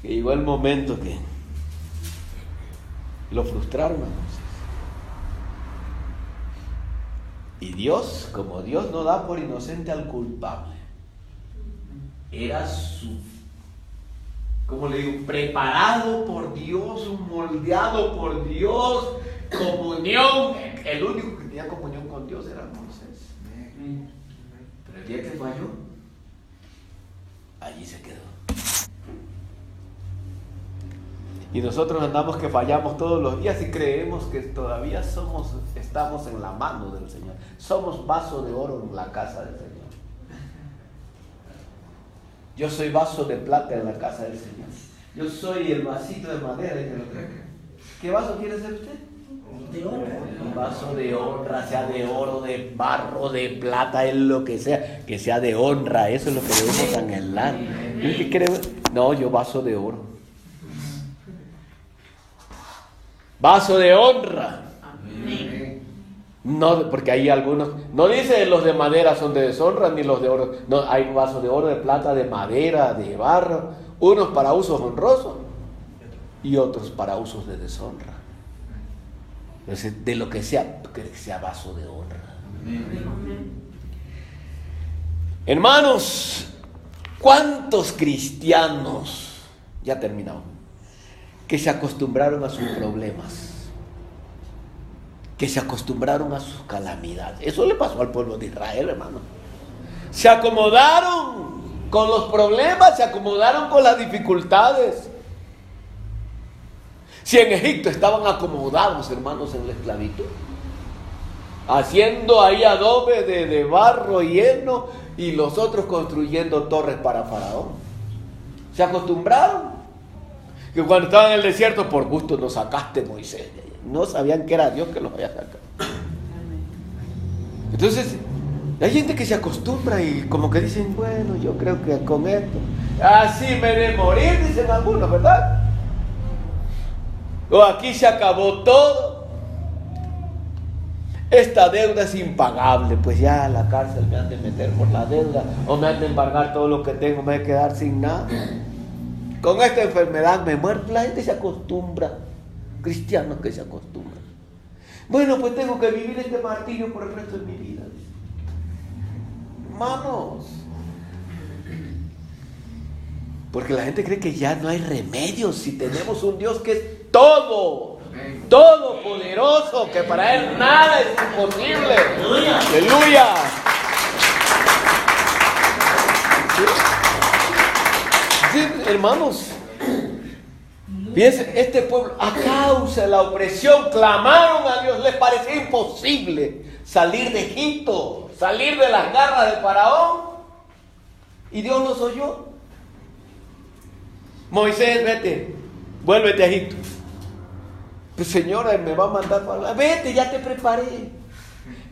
que llegó el momento que lo frustraron a Moisés. Y Dios, como Dios no da por inocente al culpable, era como le digo, preparado por Dios, moldeado por Dios, comunión. El único que tenía comunión con Dios era Moisés. Pero el día que falló, allí se quedó. Y nosotros andamos que fallamos todos los días y creemos que todavía estamos en la mano del Señor. Somos vaso de oro en la casa del Señor. Yo soy vaso de plata en la casa del Señor. Yo soy el vasito de madera. ¿Qué vaso quiere ser usted? De honra. Un vaso de honra, sea de oro, de barro, de plata, es lo que sea de honra. Eso es lo que debemos anhelar. ¿Qué cree? No, yo vaso de oro. Vaso de honra. No, porque hay algunos, no dice los de madera son de deshonra ni los de oro. No, hay vasos de oro, de plata, de madera, de barro, unos para usos honrosos y otros para usos de deshonra. Entonces, de lo que sea vaso de honra. Hermanos, ¿cuántos cristianos, ya terminamos, que se acostumbraron a sus problemas? Que se acostumbraron a sus calamidades. Eso le pasó al pueblo de Israel, hermano. Se acomodaron con los problemas, se acomodaron con las dificultades. Si en Egipto estaban acomodados, hermanos, en la esclavitud, haciendo ahí adobe de barro y heno, y los otros construyendo torres para Faraón. Se acostumbraron. Que cuando estaban en el desierto, por gusto nos sacaste, Moisés. No sabían que era Dios que los había sacado. Entonces, hay gente que se acostumbra y como que dicen, bueno, yo creo que con esto, así me de morir, dicen algunos, ¿verdad? O aquí se acabó todo. Esta deuda es impagable, pues ya a la cárcel me han de meter por la deuda, o me han de embargar todo lo que tengo, me voy a quedar sin nada. Con esta enfermedad me muero. La gente se acostumbra, cristianos que se acostumbran. Bueno, pues tengo que vivir este martirio por el resto de mi vida. Hermanos, porque la gente cree que ya no hay remedios si tenemos un Dios que es todopoderoso, que para Él nada es imposible. ¡Aleluya! Sí, hermanos, fíjense, este pueblo, a causa de la opresión, clamaron a Dios. Les parecía imposible salir de Egipto, salir de las garras de Faraón, y Dios los oyó. Moisés, vete, vuélvete a Egipto. Pues Señora, me va a mandar para... Vete, ya te preparé.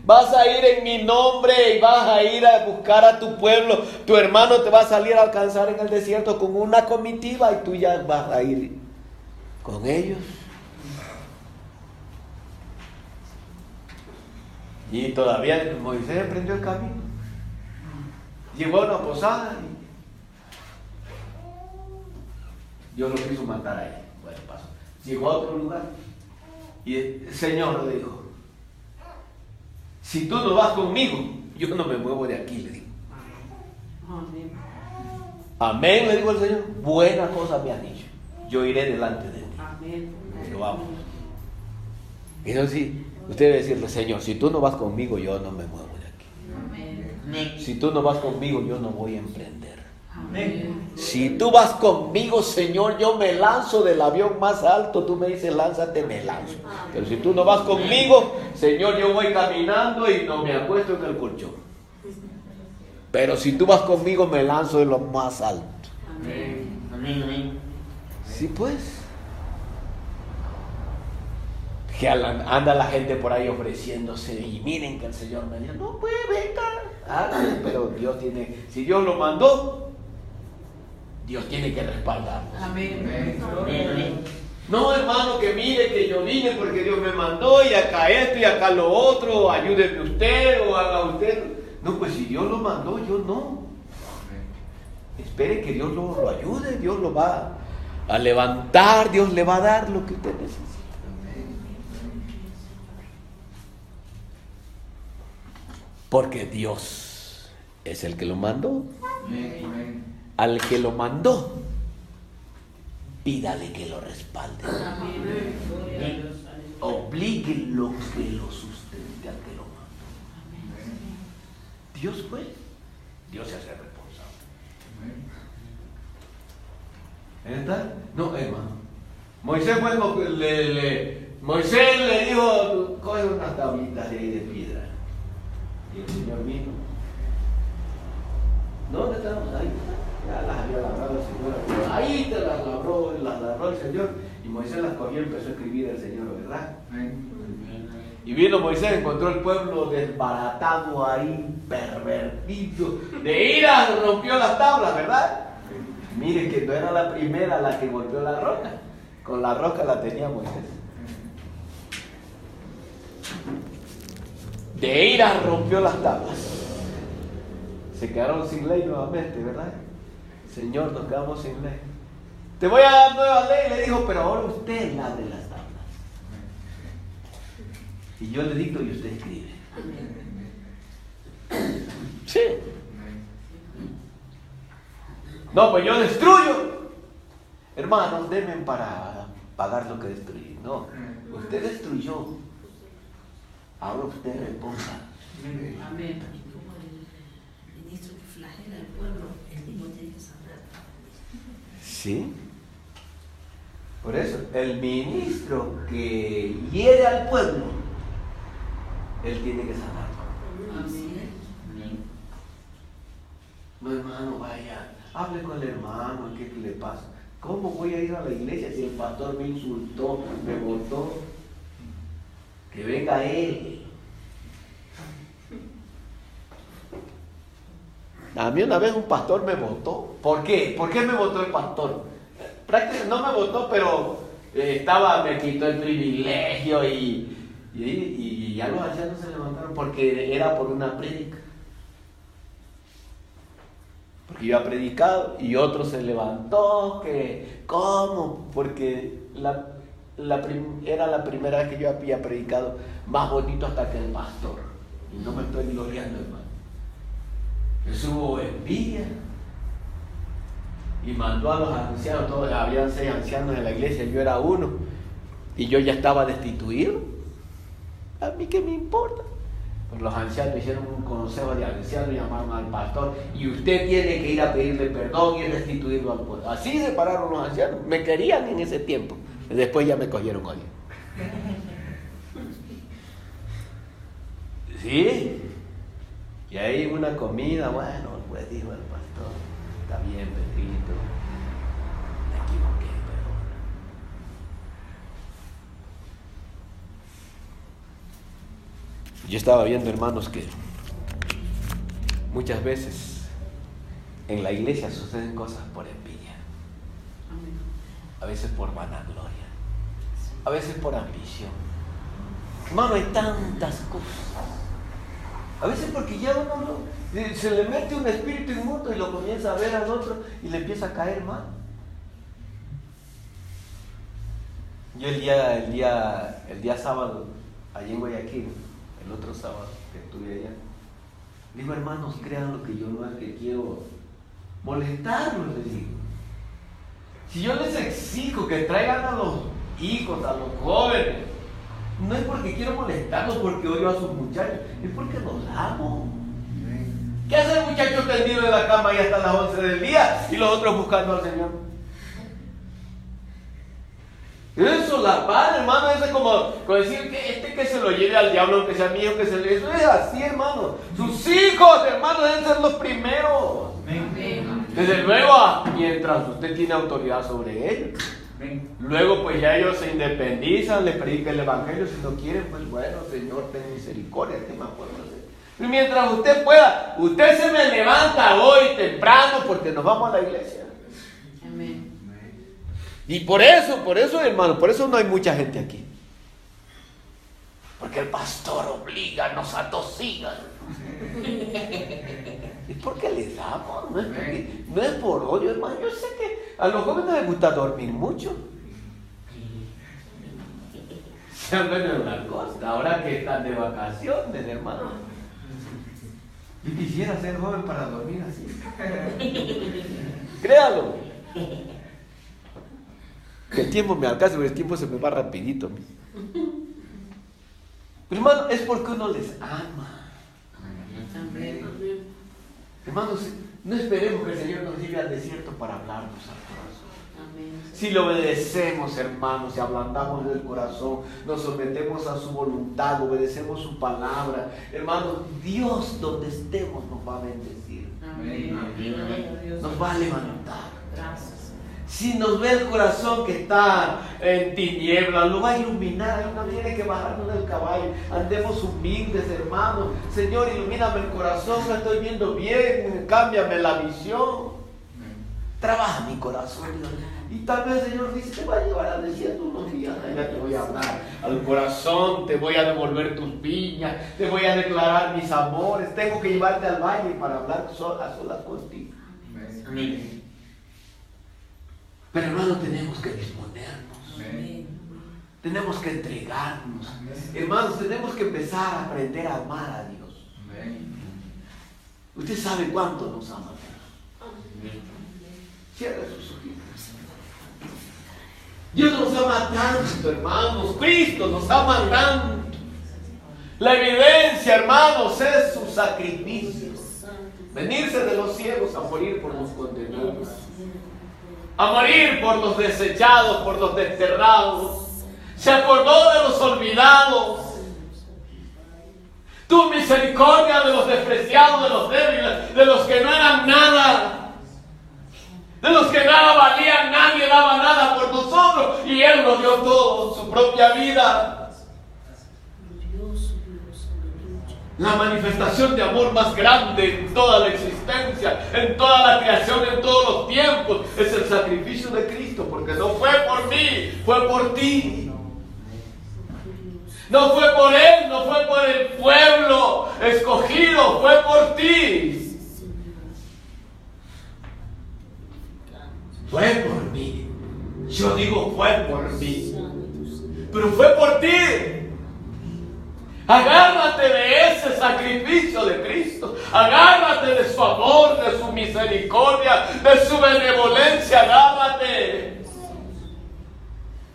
Vas a ir en mi nombre y vas a ir a buscar a tu pueblo. Tu hermano te va a salir a alcanzar en el desierto con una comitiva y tú ya vas a ir con ellos. Y todavía Moisés emprendió el camino. Llegó a una posada y Dios lo quiso matar ahí. Bueno, pasó. Llegó a otro lugar y el Señor le dijo: si tú no vas conmigo, yo no me muevo de aquí, le dijo. Amén, le dijo el Señor. Buena cosa me has dicho. Yo iré delante de ti. Amén. Pero vamos. Eso sí, usted debe decirle: Señor, si tú no vas conmigo, yo no me muevo de aquí. Amén. Si tú no vas conmigo, yo no voy a emprender. Amén. Si tú vas conmigo, Señor, yo me lanzo del avión más alto. Tú me dices, lánzate, me lanzo. Pero si tú no vas conmigo, Señor, yo voy caminando y no me acuesto en el colchón. Pero si tú vas conmigo, me lanzo de lo más alto. Amén. Amén. Sí, pues. Que anda la gente por ahí ofreciéndose y miren que el Señor me dice: no, pues venga, hágale. Pero Dios tiene, si Dios lo mandó, Dios tiene que respaldarnos. Amén. Amén. No, hermano, que mire que yo vine porque Dios me mandó y acá esto y acá lo otro, ayúdeme usted o haga usted. No, pues si Dios lo mandó, yo no. Espere que Dios lo ayude, Dios lo va a levantar, Dios le va a dar lo que usted necesita. Porque Dios es el que lo mandó. Amén. Al que lo mandó, pídale que lo respalde. Amén. Oblíguelo que lo sustente al que lo mandó. Dios fue. Dios se hace responsable. ¿Está? No, hermano. Moisés Moisés le dijo: coge unas tablitas de ahí de piedra. Y el Señor vino. ¿Dónde estamos? Ahí ya las había labrado el Señor. Ahí te las labró el Señor. Y Moisés las cogió y empezó a escribir el Señor, ¿verdad? Y vino Moisés, encontró el pueblo desbaratado ahí, pervertido. De ira rompió las tablas, ¿verdad? Mire que no era la primera la que golpeó la roca. Con la roca la tenía Moisés. De ira rompió las tablas. Se quedaron sin ley nuevamente, ¿verdad? Señor, nos quedamos sin ley. Te voy a dar nueva ley, le dijo, pero ahora usted labre las tablas. Y yo le dicto y usted escribe. Sí. No, pues yo destruyo. Hermanos, denme para pagar lo que destruí. No, usted destruyó. Ahora usted responda. Amén. Como el ministro que flagela al pueblo, el mismo tiene que sanar. Sí. Por eso, el ministro que hiere al pueblo, él tiene que sanar. Amén. No, hermano, vaya, hable con el hermano, ¿qué le pasa? ¿Cómo voy a ir a la iglesia si el pastor me insultó, me botó? Que venga él. A mí una vez un pastor me votó. ¿Por qué? ¿Por qué me votó el pastor? Prácticamente no me votó, pero me quitó el privilegio y ya los ancianos se levantaron porque era por una prédica. Porque yo había predicado y otro se levantó, que ¿cómo? Porque era la primera vez que yo había predicado más bonito hasta que el pastor. Y no me estoy gloriando, hermano. Eso hubo envidia. Y mandó a los ancianos, todos habían 6 ancianos en la iglesia, yo era uno. Y yo ya estaba destituido. ¿A mí qué me importa? Pues los ancianos hicieron un consejo de ancianos, llamaron al pastor, y usted tiene que ir a pedirle perdón y restituirlo al pueblo. Así se pararon los ancianos. Me querían en ese tiempo. Después ya me cogieron odio. Sí. Y ahí una comida, bueno, pues dijo el pastor, está bien, Pedrito, me equivoqué, perdona. Yo estaba viendo, hermanos, que muchas veces en la iglesia suceden cosas por envidia, a veces por vanagloria, a veces por ambición. Hermano, hay tantas cosas. A veces porque ya uno se le mete un espíritu inmundo y lo comienza a ver al otro y le empieza a caer mal. Yo el día sábado, allí en Guayaquil, el otro sábado que estuve allá, digo, hermanos, crean lo que yo no es que quiero molestarlos, les digo. Si yo les exijo que traigan a los hijos, a los jóvenes, no es porque quiero molestarlos, porque odio a sus muchachos, es porque los amo. ¿Qué hace el muchacho tendido en la cama ahí hasta las 11 del día y los otros buscando al Señor? Eso, la paz, hermano, eso es como decir que se lo lleve al diablo, aunque sea mío, que se le... Eso es así, hermano. Sus hijos, hermano, deben ser los primeros. Desde luego, mientras usted tiene autoridad sobre ellos. Luego pues ya ellos se independizan, le predican el evangelio, si no quieren, pues bueno, Señor, ten misericordia, ¿qué más podemos hacer? Y mientras usted pueda, usted se me levanta hoy temprano porque nos vamos a la iglesia. Amén. Y por eso, hermano, por eso no hay mucha gente aquí. Porque el pastor obliga, nos atosiga. Es porque les damos, no es por odio, hermano. Yo sé que a los jóvenes les gusta dormir mucho. Se han venido en la costa, ahora que están de vacaciones, hermano. Yo quisiera ser joven para dormir así. Créalo. Que el tiempo me alcance, porque el tiempo se me va rapidito. Pero, hermano, es porque uno les ama. Amén. Hermanos, no esperemos que el Señor nos lleve al desierto para hablarnos al corazón. Amén. Si le obedecemos, hermanos, si ablandamos el corazón, nos sometemos a su voluntad, obedecemos su palabra, hermanos, Dios donde estemos nos va a bendecir. Amén. Nos va a levantar. Gracias. Si nos ve el corazón que está en tinieblas, lo va a iluminar. No tiene que bajarnos del caballo. Andemos humildes, hermanos. Señor, ilumíname el corazón, no estoy viendo bien, cámbiame la visión. Trabaja mi corazón, Dios. Y tal vez el Señor dice, te va a llevar al desierto unos días. Ya te voy a hablar al corazón, te voy a devolver tus viñas, te voy a declarar mis amores. Tengo que llevarte al valle para hablar a solas contigo. Amén. Pero hermano, tenemos que disponernos. Amén. Tenemos que entregarnos. Hermanos, tenemos que empezar a aprender a amar a Dios. Usted sabe cuánto nos ama Dios. Cierra sus ojitos. Dios nos ama tanto, hermanos. Cristo nos ama tanto. La evidencia, hermanos, es su sacrificio. Venirse de los cielos a morir por los condenados. A morir por los desechados, por los desterrados. Se acordó de los olvidados. Tu misericordia de los despreciados, de los débiles, de los que no eran nada. De los que nada valían, nadie daba nada por nosotros. Y Él nos dio todo, su propia vida. La manifestación de amor más grande en toda la existencia, en toda la creación, en todos los tiempos, es el sacrificio de Cristo, porque no fue por mí, fue por ti. No fue por Él, no fue por el pueblo escogido, fue por ti. Fue por mí. Yo digo fue por mí, pero fue por ti. Agárrate de ese sacrificio de Cristo. Agárrate de su amor, de su misericordia, de su benevolencia. Agárrate.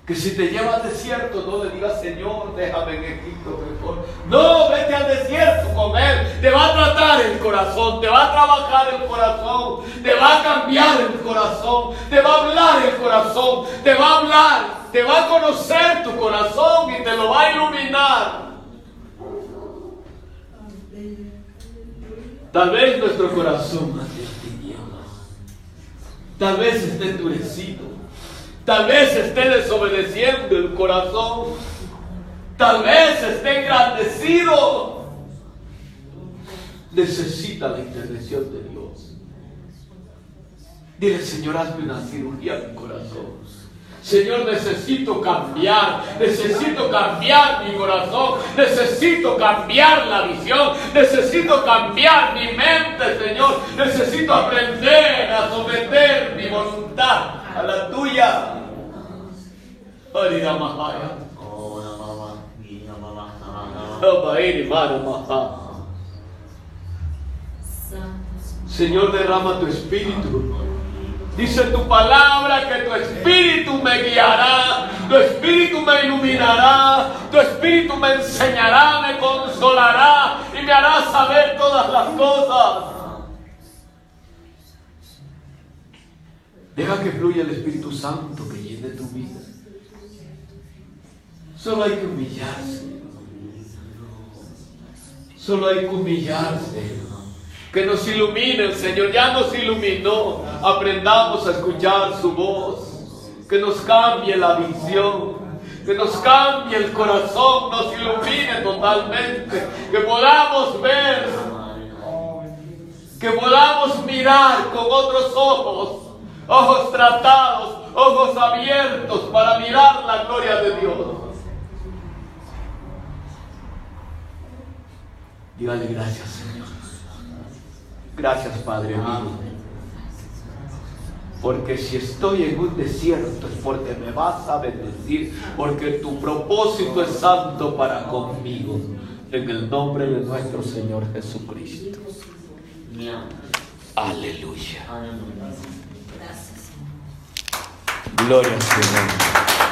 Que si te lleva al desierto, no le digas, Señor, déjame en Egipto mejor. No, vete al desierto con Él. Te va a tratar el corazón, te va a trabajar el corazón, te va a cambiar el corazón, te va a hablar el corazón, te va a hablar, te va a conocer tu corazón y te lo va a iluminar. Tal vez nuestro corazón ante tinieblas, tal vez esté endurecido, tal vez esté desobedeciendo el corazón, tal vez esté engrandecido. Necesita la intervención de Dios. Dile, Señor, hazme una cirugía en mi corazón. Señor, necesito cambiar mi corazón, necesito cambiar la visión, necesito cambiar mi mente, Señor, necesito aprender a someter mi voluntad a la tuya. Señor, derrama tu espíritu. Dice tu palabra que tu espíritu me guiará, tu espíritu me iluminará, tu espíritu me enseñará, me consolará y me hará saber todas las cosas. Deja que fluya el Espíritu Santo que llene tu vida. Solo hay que humillarse. Solo hay que humillarse. Que nos ilumine el Señor, ya nos iluminó. Aprendamos a escuchar su voz. Que nos cambie la visión. Que nos cambie el corazón, nos ilumine totalmente. Que podamos ver. Que podamos mirar con otros ojos. Ojos tratados, ojos abiertos para mirar la gloria de Dios. Dígale gracias, Señor. Gracias, Padre mío. Porque si estoy en un desierto es porque me vas a bendecir, porque tu propósito es santo para conmigo. En el nombre de nuestro Señor Jesucristo. Aleluya. Gracias. Gloria al Señor.